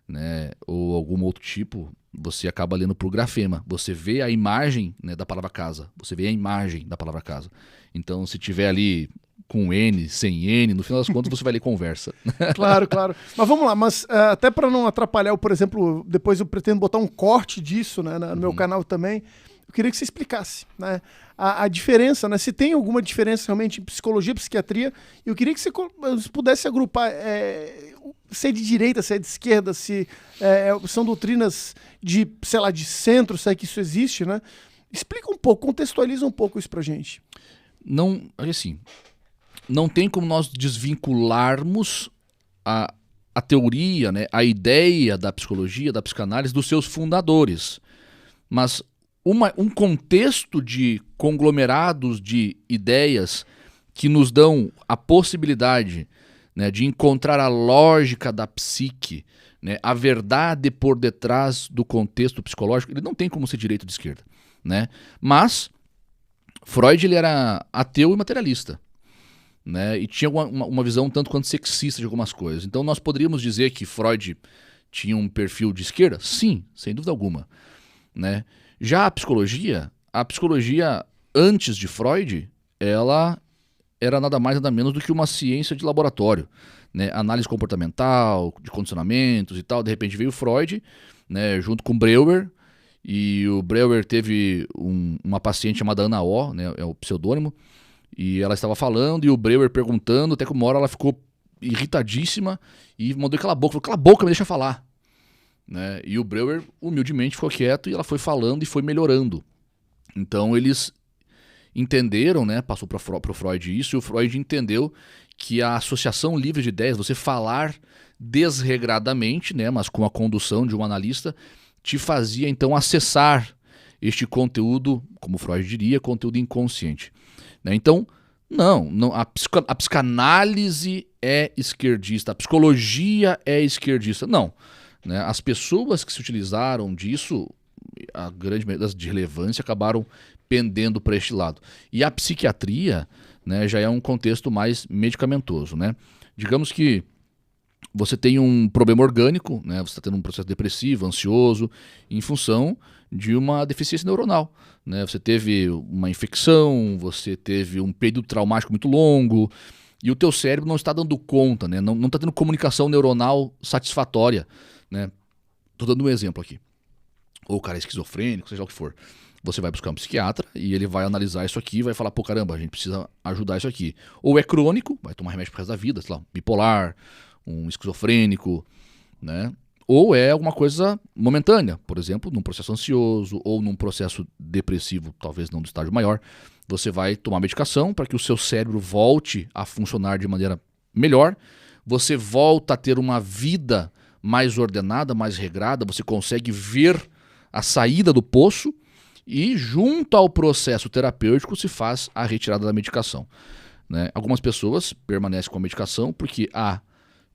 né? Ou algum outro tipo, você acaba lendo por grafema. Você vê a imagem, né, da palavra casa. Você vê a imagem da palavra casa. Então, se tiver ali com N, sem N, no final das contas você vai ler conversa. Claro. Mas vamos lá, até para não atrapalhar, por exemplo, depois eu pretendo botar um corte disso, né, no meu canal também. Eu queria que você explicasse, né, a diferença, né, se tem alguma diferença realmente em psicologia e psiquiatria. Eu queria que você pudesse agrupar se é de direita, se é de esquerda, se são doutrinas de, sei lá, de centro, se é que isso existe, né? Explica um pouco, contextualiza um pouco isso pra gente. Não, assim, não tem como nós desvincularmos a teoria, né, a ideia da psicologia, da psicanálise dos seus fundadores. Mas um contexto de conglomerados de ideias que nos dão a possibilidade, né, de encontrar a lógica da psique, né, a verdade por detrás do contexto psicológico, ele não tem como ser direita ou de esquerda. Né? Mas Freud ele era ateu e materialista. Né? E tinha uma visão tanto quanto sexista de algumas coisas. Então nós poderíamos dizer que Freud tinha um perfil de esquerda? Sim, sem dúvida alguma. Né? Já a psicologia antes de Freud, ela era nada mais nada menos do que uma ciência de laboratório, né? Análise comportamental, de condicionamentos e tal. De repente veio Freud, né, junto com Breuer, e o Breuer teve uma paciente chamada Ana O, né, é o pseudônimo, e ela estava falando e o Breuer perguntando, até que uma hora ela ficou irritadíssima e mandou calar a boca, falou: cala a boca, me deixa falar. Né? E o Breuer humildemente ficou quieto e ela foi falando e foi melhorando. Então eles entenderam, né, passou para o Freud isso, e o Freud entendeu que a associação livre de ideias, você falar desregradamente, né, mas com a condução de um analista, te fazia então acessar este conteúdo, como Freud diria, conteúdo inconsciente. Né? Então, não a psicanálise é esquerdista, a psicologia é esquerdista. Não. né? As pessoas que se utilizaram disso, a grande maioria das de relevância, acabaram pendendo para este lado. E a psiquiatria, né, já é um contexto mais medicamentoso, né? Digamos que você tem um problema orgânico, né? Você está tendo um processo depressivo, ansioso, em função de uma deficiência neuronal, né? Você teve uma infecção, você teve um período traumático muito longo e o teu cérebro não está dando conta, né? Não está tendo comunicação neuronal satisfatória, né? Estou dando um exemplo aqui. Ou o cara é esquizofrênico, seja o que for. Você vai buscar um psiquiatra e ele vai analisar isso aqui e vai falar, pô, caramba, a gente precisa ajudar isso aqui. Ou é crônico, vai tomar remédio pro resto da vida, sei lá, bipolar, um esquizofrênico, né? Ou é alguma coisa momentânea, por exemplo, num processo ansioso ou num processo depressivo, talvez não do estágio maior. Você vai tomar medicação para que o seu cérebro volte a funcionar de maneira melhor. Você volta a ter uma vida mais ordenada, mais regrada, você consegue ver a saída do poço e junto ao processo terapêutico se faz a retirada da medicação, né? Algumas pessoas permanecem com a medicação porque há,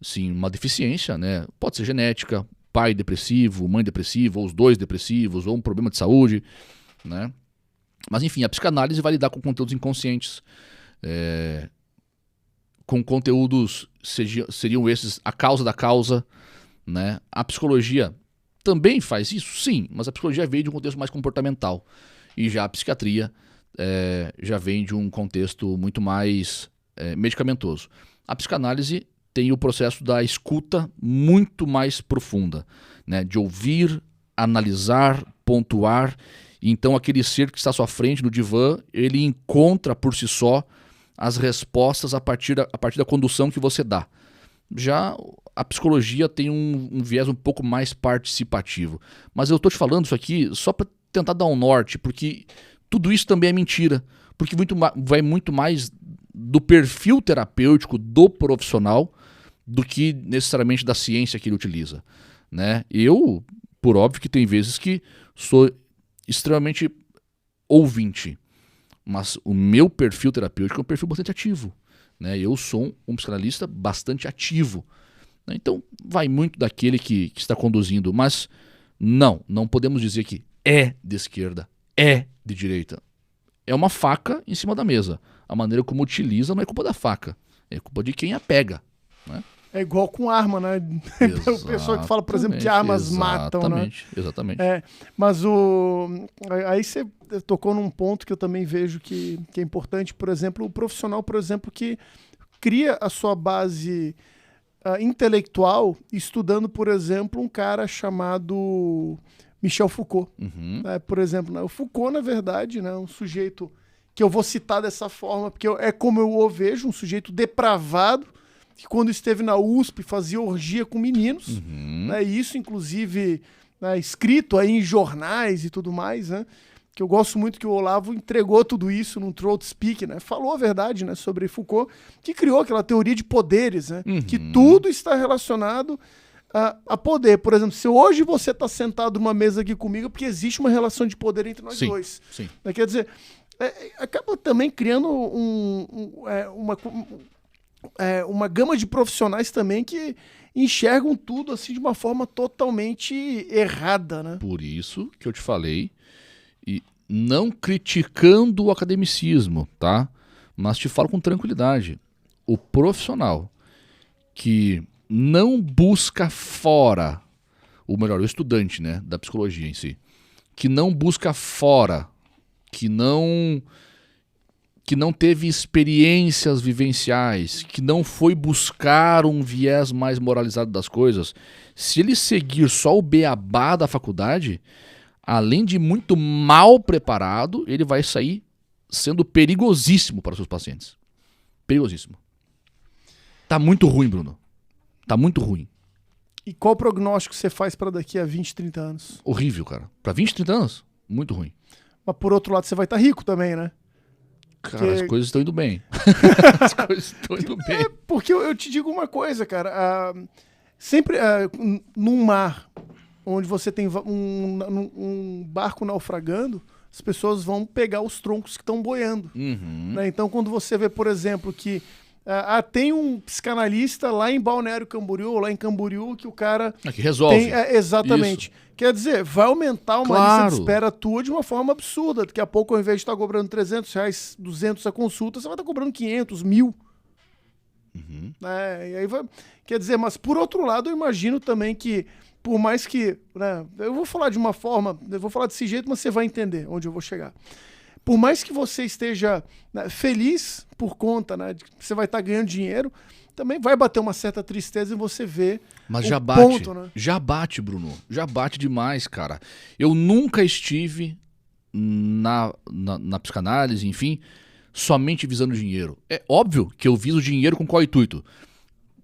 sim, uma deficiência, né? Pode ser genética, pai depressivo, mãe depressiva, ou os dois depressivos, ou um problema de saúde, né? Mas enfim, a psicanálise vai lidar com conteúdos inconscientes, com conteúdos seriam esses a causa da causa, né? A psicologia também faz isso? Sim, mas a psicologia veio de um contexto mais comportamental. E já a psiquiatria já vem de um contexto muito mais medicamentoso. A psicanálise tem o processo da escuta muito mais profunda, né? De ouvir, analisar, pontuar. Então aquele ser que está à sua frente no divã, ele encontra por si só as respostas a partir da condução que você dá. Já a psicologia tem um viés um pouco mais participativo. Mas eu estou te falando isso aqui só para tentar dar um norte, porque tudo isso também é mentira. Porque vai muito mais do perfil terapêutico do profissional do que necessariamente da ciência que ele utiliza, né? Eu, por óbvio que tem vezes que sou extremamente ouvinte, mas o meu perfil terapêutico é um perfil bastante ativo, né? Eu sou um psicanalista bastante ativo, né? Então vai muito daquele que está conduzindo, mas não podemos dizer que é de esquerda, é de direita. É uma faca em cima da mesa. A maneira como utiliza não é culpa da faca, é culpa de quem a pega, né? É igual com arma, né? O pessoal que fala, por exemplo, que armas matam, né? Exatamente. Mas aí você tocou num ponto que eu também vejo que é importante, por exemplo, o profissional, por exemplo, que cria a sua base intelectual estudando, por exemplo, um cara chamado Michel Foucault. Uhum. Por exemplo, né? O Foucault, na verdade, né, um sujeito que eu vou citar dessa forma, porque é como eu o vejo, um sujeito depravado, que quando esteve na USP fazia orgia com meninos, né, e isso inclusive, né, escrito aí em jornais e tudo mais, né, que eu gosto muito que o Olavo entregou tudo isso num Throat Speak, né, falou a verdade, né, sobre Foucault, que criou aquela teoria de poderes, né, que tudo está relacionado a poder. Por exemplo, se hoje você está sentado numa mesa aqui comigo, é porque existe uma relação de poder entre nós dois. Sim. Né, quer dizer, acaba também criando uma gama de profissionais também que enxergam tudo assim de uma forma totalmente errada, né? Por isso que eu te falei, e não criticando o academicismo, tá? Mas te falo com tranquilidade. O profissional que não busca fora, ou melhor, o estudante, né, da psicologia em si, que não busca fora, que não teve experiências vivenciais, que não foi buscar um viés mais moralizado das coisas, se ele seguir só o beabá da faculdade, além de muito mal preparado, ele vai sair sendo perigosíssimo para os seus pacientes. Perigosíssimo. Tá muito ruim, Bruno. Tá muito ruim. E qual prognóstico você faz para daqui a 20, 30 anos? Horrível, cara. Para 20, 30 anos, muito ruim. Mas por outro lado, você vai estar rico também, né? Cara, as coisas estão indo bem. As coisas estão indo bem. Porque eu te digo uma coisa, cara. Sempre num mar onde você tem um barco naufragando, as pessoas vão pegar os troncos que estão boiando. Uhum. Né? Então, quando você vê, por exemplo, que tem um psicanalista lá em Balneário Camboriú, ou lá em Camboriú, que o cara Que resolve. exatamente. Isso. Quer dizer, vai aumentar uma Claro. lista de espera tua de uma forma absurda. Daqui a pouco, ao invés de estar cobrando R$300, 200 a consulta, você vai estar cobrando 500, 1.000. E aí vai... Quer dizer, mas por outro lado, eu imagino também que, por mais que... né, eu vou falar de uma forma, eu vou falar desse jeito, mas você vai entender onde eu vou chegar. Por mais que você esteja, né, feliz por conta, né, de que você vai estar ganhando dinheiro, também vai bater uma certa tristeza em você ver Mas o já bate, ponto, né? já bate, Bruno. Já bate demais, cara. Eu nunca estive na psicanálise, enfim, somente visando dinheiro. É óbvio que eu viso dinheiro com qual intuito?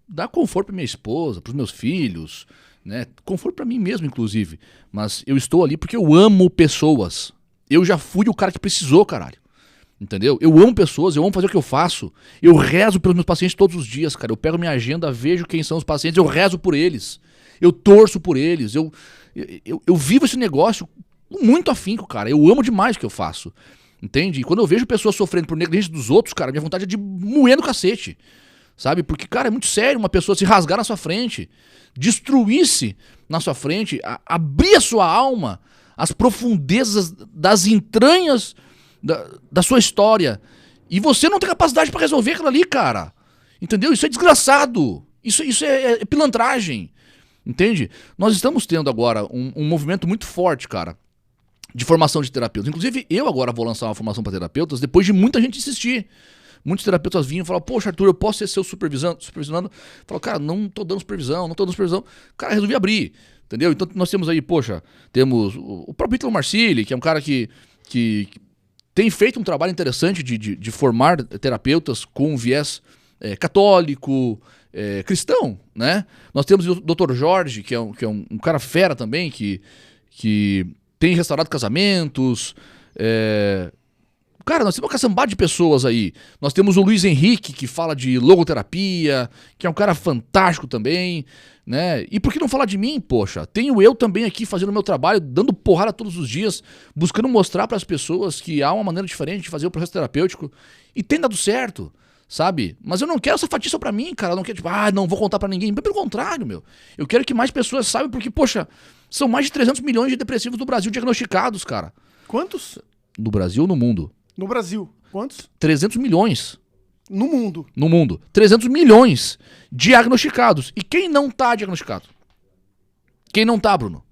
Dar conforto pra minha esposa, pros meus filhos, né? Conforto pra mim mesmo, inclusive. Mas eu estou ali porque eu amo pessoas. Eu já fui o cara que precisou, caralho. Entendeu? Eu amo pessoas, eu amo fazer o que eu faço. Eu rezo pelos meus pacientes todos os dias, cara. Eu pego minha agenda, vejo quem são os pacientes, eu rezo por eles. Eu torço por eles. Eu vivo esse negócio muito afinco, cara. Eu amo demais o que eu faço. Entende? E quando eu vejo pessoas sofrendo por negligência dos outros, cara, minha vontade é de moer no cacete. Sabe? Porque, cara, é muito sério uma pessoa se rasgar na sua frente, destruir-se na sua frente, abrir a sua alma, as profundezas das entranhas da sua história. E você não tem capacidade pra resolver aquilo ali, cara. Entendeu? Isso é desgraçado. Isso é pilantragem. Entende? Nós estamos tendo agora um movimento muito forte, cara, de formação de terapeutas. Inclusive, eu agora vou lançar uma formação para terapeutas depois de muita gente insistir. Muitos terapeutas vinham e falavam, poxa, Arthur, eu posso ser seu supervisionando? Falaram, cara, não tô dando supervisão. Cara, resolvi abrir, entendeu? Então nós temos aí, poxa, temos o próprio Ítalo Marcilli, que é um cara que tem feito um trabalho interessante de formar terapeutas com um viés católico, cristão, né? Nós temos o Dr. Jorge, que é um cara fera também, que tem restaurado casamentos. Cara, nós temos uma caçambada de pessoas aí. Nós temos o Luiz Henrique, que fala de logoterapia, que é um cara fantástico também, né? E por que não falar de mim, poxa? Tenho eu também aqui fazendo o meu trabalho, dando porrada todos os dias, buscando mostrar para as pessoas que há uma maneira diferente de fazer o processo terapêutico. E tem dado certo, sabe? Mas eu não quero essa fatia só pra mim, cara. Eu não quero, tipo, não vou contar pra ninguém. Pelo contrário, meu. Eu quero que mais pessoas saibam, porque, poxa, são mais de 300 milhões de depressivos no Brasil diagnosticados, cara. Quantos? No Brasil ou no mundo? No Brasil. Quantos? 300 milhões. No mundo. No mundo. 300 milhões diagnosticados. E quem não tá diagnosticado? Quem não tá, Bruno?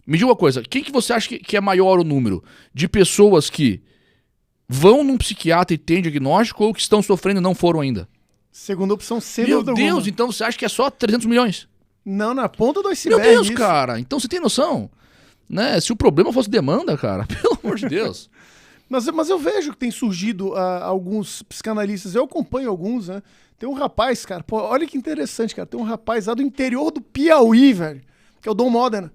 Me diga uma coisa. Quem que você acha que é maior o número de pessoas que vão num psiquiatra e têm diagnóstico ou que estão sofrendo e não foram ainda? Segunda opção, sem Meu dúvida Deus, alguma. então você acha que é só 300 milhões? Não, na ponta do iceberg. Meu Deus, isso. cara. Então você tem noção? Né? Se o problema fosse demanda, cara, pelo amor de Deus. Mas eu vejo que tem surgido alguns psicanalistas, eu acompanho alguns, né? Tem um rapaz, cara, pô, olha que interessante, cara. Tem um rapaz lá do interior do Piauí, velho, que é o Dom Modena.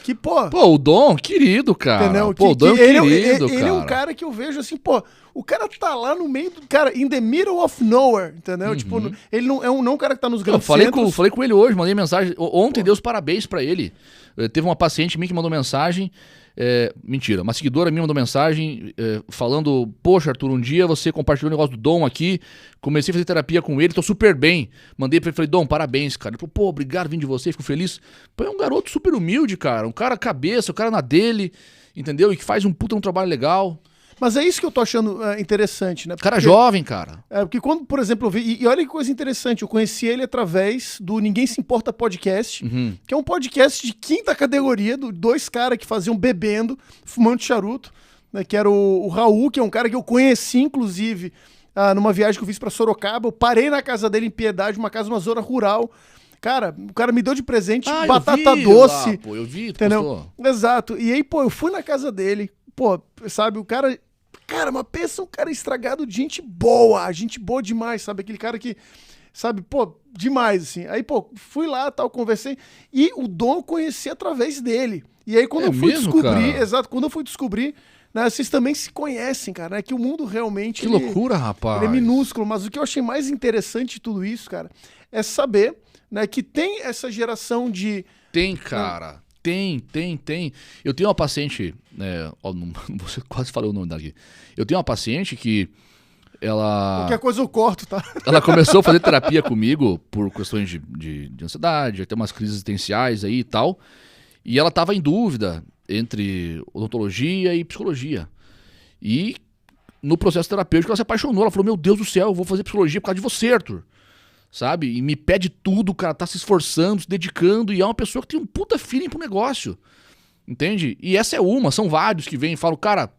Que, pô... Pô, o Dom, querido, cara. Entendeu? Pô, o Dom é querido, ele é um cara que eu vejo assim, pô, o cara tá lá no meio do... Cara, in the middle of nowhere, entendeu? Tipo, ele não é um cara que tá nos Eu grandes falei centros. com ele hoje, mandei mensagem. Ontem dei os parabéns pra ele. Teve uma paciente minha que mandou mensagem. Mentira, uma seguidora minha mandou mensagem falando: poxa, Arthur, um dia você compartilhou o negócio do Dom aqui. Comecei a fazer terapia com ele, tô super bem. Mandei pra ele, falei: Dom, parabéns, cara. Ele falou: pô, obrigado, vim de você, fico feliz. Pô, é um garoto super humilde, cara. Um cara cabeça, um cara na dele, entendeu? E que faz um trabalho legal. Mas é isso que eu tô achando interessante, né? Cara jovem, cara. Porque quando, por exemplo, eu vi... E olha que coisa interessante, eu conheci ele através do Ninguém Se Importa Podcast, que é um podcast de quinta categoria, dois caras que faziam bebendo, fumando charuto, né? Que era o Raul, que é um cara que eu conheci, inclusive, numa viagem que eu fiz pra Sorocaba. Eu parei na casa dele em Piedade, uma casa, uma zona rural. Cara, o cara me deu de presente batata doce. Lá, pô, eu vi, tu entendeu? postou. Exato. E aí, pô, eu fui na casa dele, pô, sabe, o cara... Cara, mas pensa um cara estragado de gente boa demais, sabe? Aquele cara que, sabe, pô, demais, assim. Aí, pô, fui lá, tal, conversei, e o Dom eu conheci através dele. E aí, quando eu fui mesmo, descobrir, cara? exato, quando eu fui descobrir, né, vocês também se conhecem, cara, né? Que o mundo realmente... Que loucura, rapaz. Ele é minúsculo, mas o que eu achei mais interessante de tudo isso, cara, é saber, né, que tem essa geração de... Tem, cara. Tem. Eu tenho uma paciente, quase falei o nome dela aqui. Eu tenho uma paciente que Qualquer coisa eu corto, tá? Ela começou a fazer terapia comigo por questões de ansiedade, até umas crises existenciais aí e tal. E ela tava em dúvida entre odontologia e psicologia. E no processo terapêutico ela se apaixonou. Ela falou, meu Deus do céu, eu vou fazer psicologia por causa de você, Arthur. Sabe? E me pede tudo, o cara tá se esforçando, se dedicando. E é uma pessoa que tem um puta feeling pro negócio. Entende? E essa é uma, são vários que vêm e falam, cara,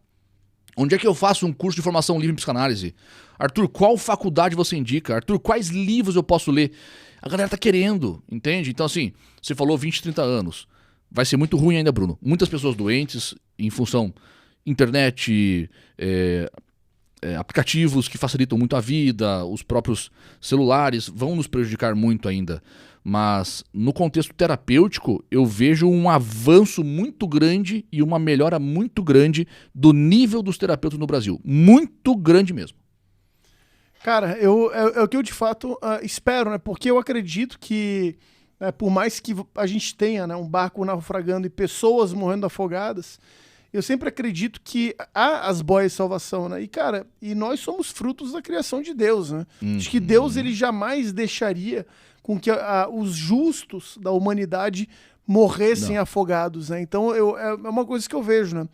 onde é que eu faço um curso de formação livre em psicanálise? Arthur, qual faculdade você indica? Arthur, quais livros eu posso ler? A galera tá querendo, entende? Então assim, você falou 20, 30 anos. Vai ser muito ruim ainda, Bruno. Muitas pessoas doentes em função internet, aplicativos que facilitam muito a vida, os próprios celulares vão nos prejudicar muito ainda. Mas no contexto terapêutico, eu vejo um avanço muito grande e uma melhora muito grande do nível dos terapeutas no Brasil. Muito grande mesmo. Cara, é o que eu de fato espero, né? Porque eu acredito que, por mais que a gente tenha, né, um barco naufragando e pessoas morrendo afogadas, eu sempre acredito que há as boias de salvação, né? E, cara, nós somos frutos da criação de Deus, né? Acho que Deus, ele jamais deixaria com que os justos da humanidade morressem afogados, né? Então, é uma coisa que eu vejo, né?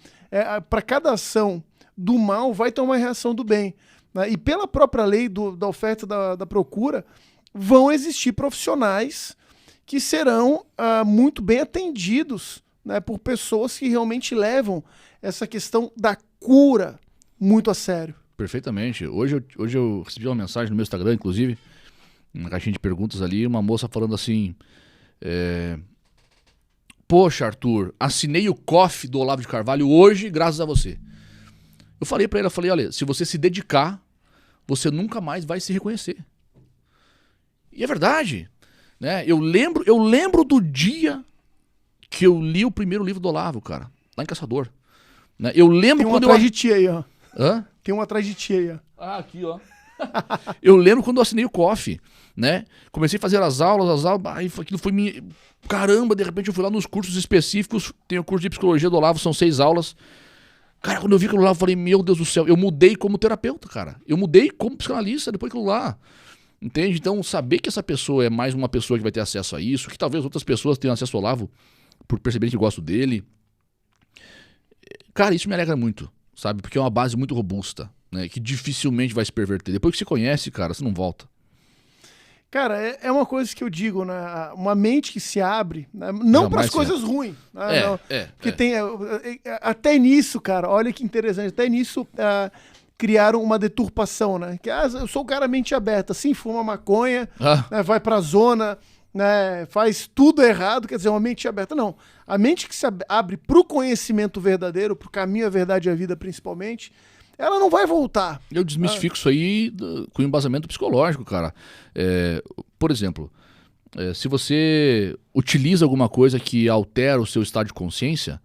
Para cada ação do mal, vai ter uma reação do bem, né? E pela própria lei da oferta e da procura, vão existir profissionais que serão muito bem atendidos, né, por pessoas que realmente levam essa questão da cura muito a sério. Perfeitamente. Hoje eu recebi uma mensagem no meu Instagram, inclusive, na caixinha de perguntas ali, uma moça falando assim, poxa, Arthur, assinei o COF do Olavo de Carvalho hoje graças a você. Eu falei pra ela, olha, se você se dedicar, você nunca mais vai se reconhecer. E é verdade, né? Eu lembro do dia que eu li o primeiro livro do Olavo, cara, lá em Caçador. Né? Eu lembro quando atrás de ti aí, ó. Hã? Tem um atrás de ti aí, ó. Ah, aqui, ó. Eu lembro quando eu assinei o COF, né? Comecei a fazer as aulas, aí aquilo foi me... Caramba, de repente eu fui lá nos cursos específicos, tem o curso de psicologia do Olavo, são 6 aulas. Cara, quando eu vi aquilo lá, eu falei, meu Deus do céu, eu mudei como terapeuta, cara. Eu mudei como psicanalista depois daquilo lá. Entende? Então, saber que essa pessoa é mais uma pessoa que vai ter acesso a isso, que talvez outras pessoas tenham acesso ao Olavo por perceberem que gosto dele. Cara, isso me alegra muito, sabe? Porque é uma base muito robusta, né? Que dificilmente vai se perverter. Depois que você conhece, cara, você não volta. Cara, é uma coisa que eu digo, né? Uma mente que se abre, né? Não para as coisas ruins. Né? Porque tem até nisso, cara, olha que interessante, até nisso criaram uma deturpação, né? Que eu sou o cara mente aberta, sim, fuma maconha, né? Vai pra zona, né? Faz tudo errado, quer dizer, uma mente aberta. Não, a mente que se abre pro conhecimento verdadeiro, pro caminho, a verdade e a vida principalmente, ela não vai voltar. Eu desmistifico isso aí com embasamento psicológico, cara. Por exemplo, se você utiliza alguma coisa que altera o seu estado de consciência,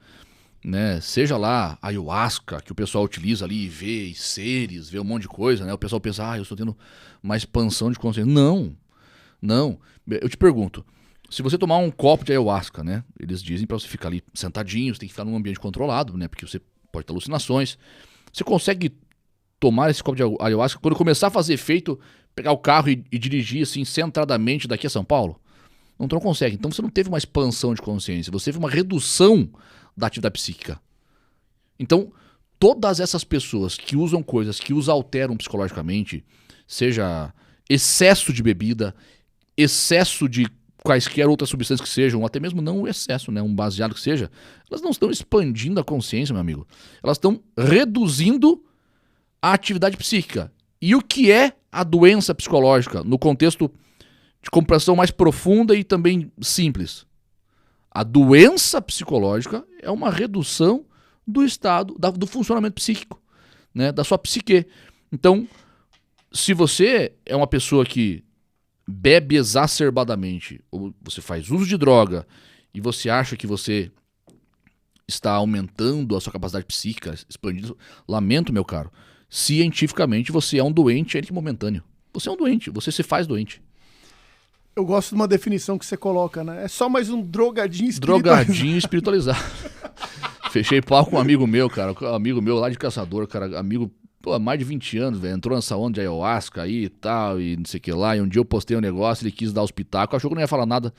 né, seja lá ayahuasca, que o pessoal utiliza ali e vê seres, vê um monte de coisa, né? O pessoal pensa, eu estou tendo uma expansão de consciência. Não. Eu te pergunto, se você tomar um copo de ayahuasca, né? Eles dizem para você ficar ali sentadinho, você tem que ficar num ambiente controlado, né? Porque você pode ter alucinações. Você consegue tomar esse copo de ayahuasca, quando começar a fazer efeito, pegar o carro e dirigir assim centradamente daqui a São Paulo? Não consegue. Então você não teve uma expansão de consciência, você teve uma redução da atividade psíquica. Então, todas essas pessoas que usam coisas que os alteram psicologicamente, seja excesso de bebida, excesso de quaisquer outras substâncias que sejam, ou até mesmo não o excesso, né, um baseado que seja, elas não estão expandindo a consciência, meu amigo. Elas estão reduzindo a atividade psíquica. E o que é a doença psicológica no contexto de compreensão mais profunda e também simples? A doença psicológica é uma redução do estado, do funcionamento psíquico, né, da sua psique. Então, se você é uma pessoa que bebe exacerbadamente, ou você faz uso de droga e você acha que você está aumentando a sua capacidade psíquica, expandindo, lamento, meu caro, cientificamente você é um doente momentâneo. Você é um doente, você se faz doente. Eu gosto de uma definição que você coloca, né? É só mais um drogadinho espiritualizado. Drogadinho espiritualizado. Fechei pau com um amigo meu, cara. Um amigo meu lá de Caçador, cara. Amigo pô, há mais de 20 anos, velho, entrou nessa onda de ayahuasca aí e tal, e não sei o que lá, e um dia eu postei um negócio, ele quis dar os pitacos, achou que eu não ia falar nada,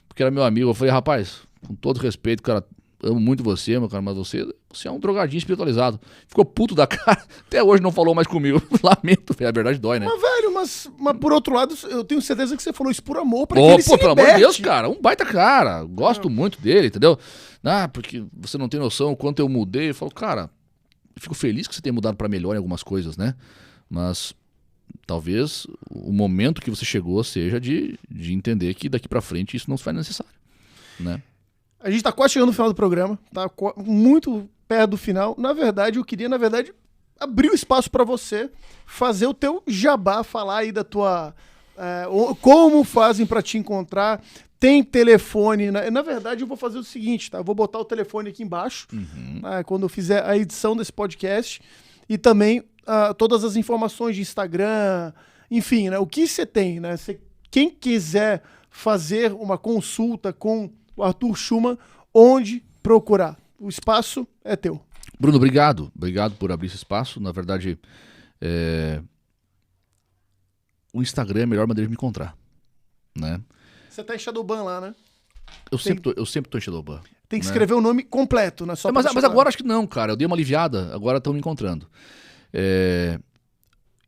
porque era meu amigo. Eu falei, rapaz, com todo respeito, cara, amo muito você, meu cara, mas você é um drogadinho espiritualizado. Ficou puto da cara, até hoje não falou mais comigo. Lamento, velho, a verdade dói, né? Mas, velho, mas por outro lado, eu tenho certeza que você falou isso por amor, pra que ele se Pô, pelo amor de liberte. Deus, cara, um baita cara, gosto muito dele, entendeu? Ah, porque você não tem noção o quanto eu mudei. Eu falo, cara, eu fico feliz que você tenha mudado pra melhor em algumas coisas, né? Mas talvez o momento que você chegou seja de entender que daqui pra frente isso não se faz necessário, né? A gente tá quase chegando no final do programa, tá muito perto do final. Na verdade, eu queria, abrir o espaço pra você fazer o teu jabá, falar aí da tua... como fazem pra te encontrar, tem telefone. Na verdade, eu vou fazer o seguinte, tá? Eu vou botar o telefone aqui embaixo, quando eu fizer a edição desse podcast, e também todas as informações de Instagram, enfim, né? O que você tem, né? Quem quiser fazer uma consulta com o Arthur Schumann, onde procurar? O espaço é teu. Bruno, obrigado. Obrigado por abrir esse espaço. Na verdade, o Instagram é a melhor maneira de me encontrar, né? Você tá em Shadowban lá, né? Eu sempre tô em Shadowban. Tem que né? escrever o nome completo, né? Só Mas pra chegar. agora acho que não, cara. Eu dei uma aliviada, agora estão me encontrando.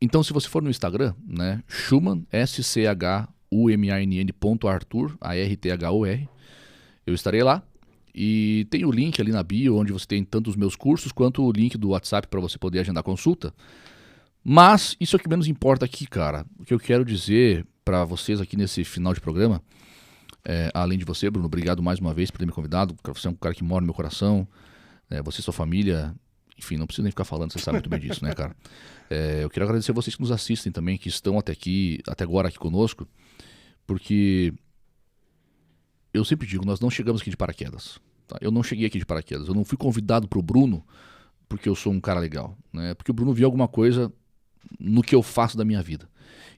Então, se você for no Instagram, né? Schumann, SCHUMANN.Arthur, ARTHOR, eu estarei lá. E tem o link ali na bio, onde você tem tanto os meus cursos, quanto o link do WhatsApp para você poder agendar consulta. Mas isso é o que menos importa aqui, cara. O que eu quero dizer para vocês aqui nesse final de programa, além de você, Bruno, obrigado mais uma vez por ter me convidado. Você é um cara que mora no meu coração. Você e sua família, enfim, não precisa nem ficar falando, você sabe muito bem disso, né, cara? Eu quero agradecer a vocês que nos assistem também, que estão até agora aqui conosco, porque eu sempre digo, nós não chegamos aqui de paraquedas. Tá? Eu não cheguei aqui de paraquedas. Eu não fui convidado pro Bruno porque eu sou um cara legal, né? Porque o Bruno viu alguma coisa no que eu faço da minha vida.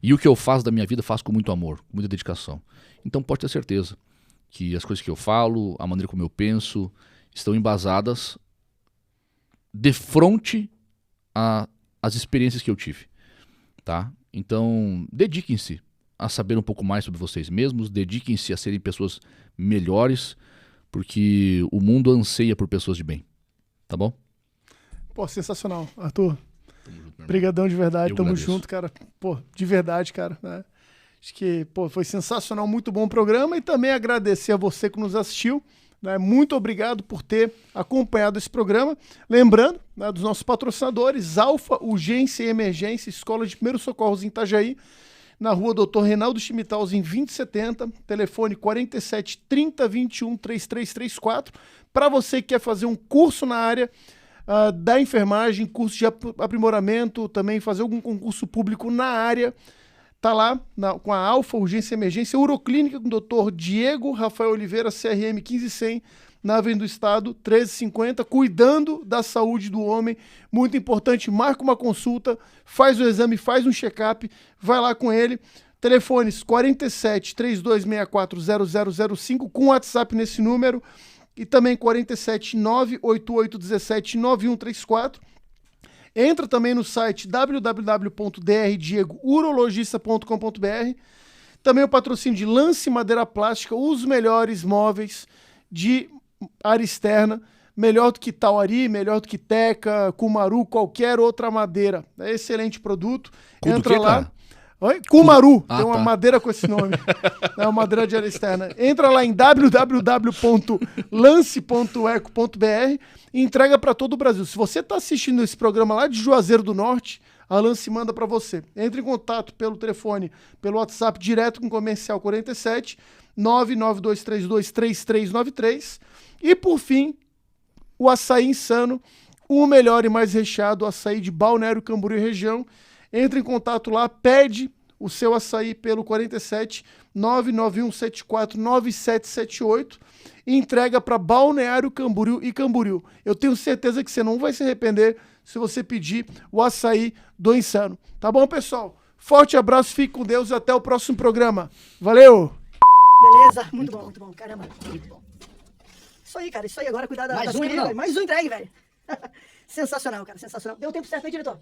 E o que eu faço da minha vida, faço com muito amor, com muita dedicação. Então pode ter certeza que as coisas que eu falo, a maneira como eu penso, estão embasadas de frente às experiências que eu tive. Tá? Então, dediquem-se a saber um pouco mais sobre vocês mesmos, dediquem-se a serem pessoas melhores, porque o mundo anseia por pessoas de bem. Tá bom? Pô, sensacional, Arthur. Obrigadão de verdade, tamo junto, cara. Pô, de verdade, cara. Né? Acho que foi sensacional, muito bom o programa, e também agradecer a você que nos assistiu. Né? Muito obrigado por ter acompanhado esse programa. Lembrando, né, dos nossos patrocinadores, Alfa Urgência e Emergência, Escola de Primeiros Socorros em Itajaí, na rua Dr. Reinaldo Schmitthausen, 2070, telefone 47 30 21 3334. Para você que quer fazer um curso na área da enfermagem, curso de aprimoramento, também fazer algum concurso público na área, tá lá com a Alfa Urgência e Emergência, Uroclínica com o Dr. Diego Rafael Oliveira, CRM 1500, na Avenida do Estado, 1350, cuidando da saúde do homem, muito importante. Marca uma consulta, faz o exame, faz um check-up, vai lá com ele. Telefones 47 3264 0005, com WhatsApp nesse número, e também 47 98817 9134. Entra também no site www.drdiegourologista.com.br. Também o patrocínio de Lance Madeira Plástica, os melhores móveis de área externa, melhor do que Tauari, melhor do que Teca, Kumaru, qualquer outra madeira. É excelente produto. Entra lá. Cara? Oi? Kumaru, tem uma madeira com esse nome. É uma madeira de área externa. Entra lá em www.lance.eco.br e entrega para todo o Brasil. Se você está assistindo esse programa lá de Juazeiro do Norte, a Lance manda para você. Entre em contato pelo telefone, pelo WhatsApp, direto com o comercial 47 99232 3393. E por fim, o açaí Insano, o melhor e mais recheado açaí de Balneário Camboriú e região. Entre em contato lá, pede o seu açaí pelo 47 99174 9778 e entrega para Balneário Camboriú e Camboriú. Eu tenho certeza que você não vai se arrepender se você pedir o açaí do Insano. Tá bom, pessoal? Forte abraço, fique com Deus e até o próximo programa. Valeu! Beleza, muito bom, caramba. Muito bom. Isso aí, cara, isso aí. Agora cuidar das Mais um, crianças, não? velho. Mais um entregue, velho. Sensacional, cara, sensacional. Deu tempo certo aí, diretor?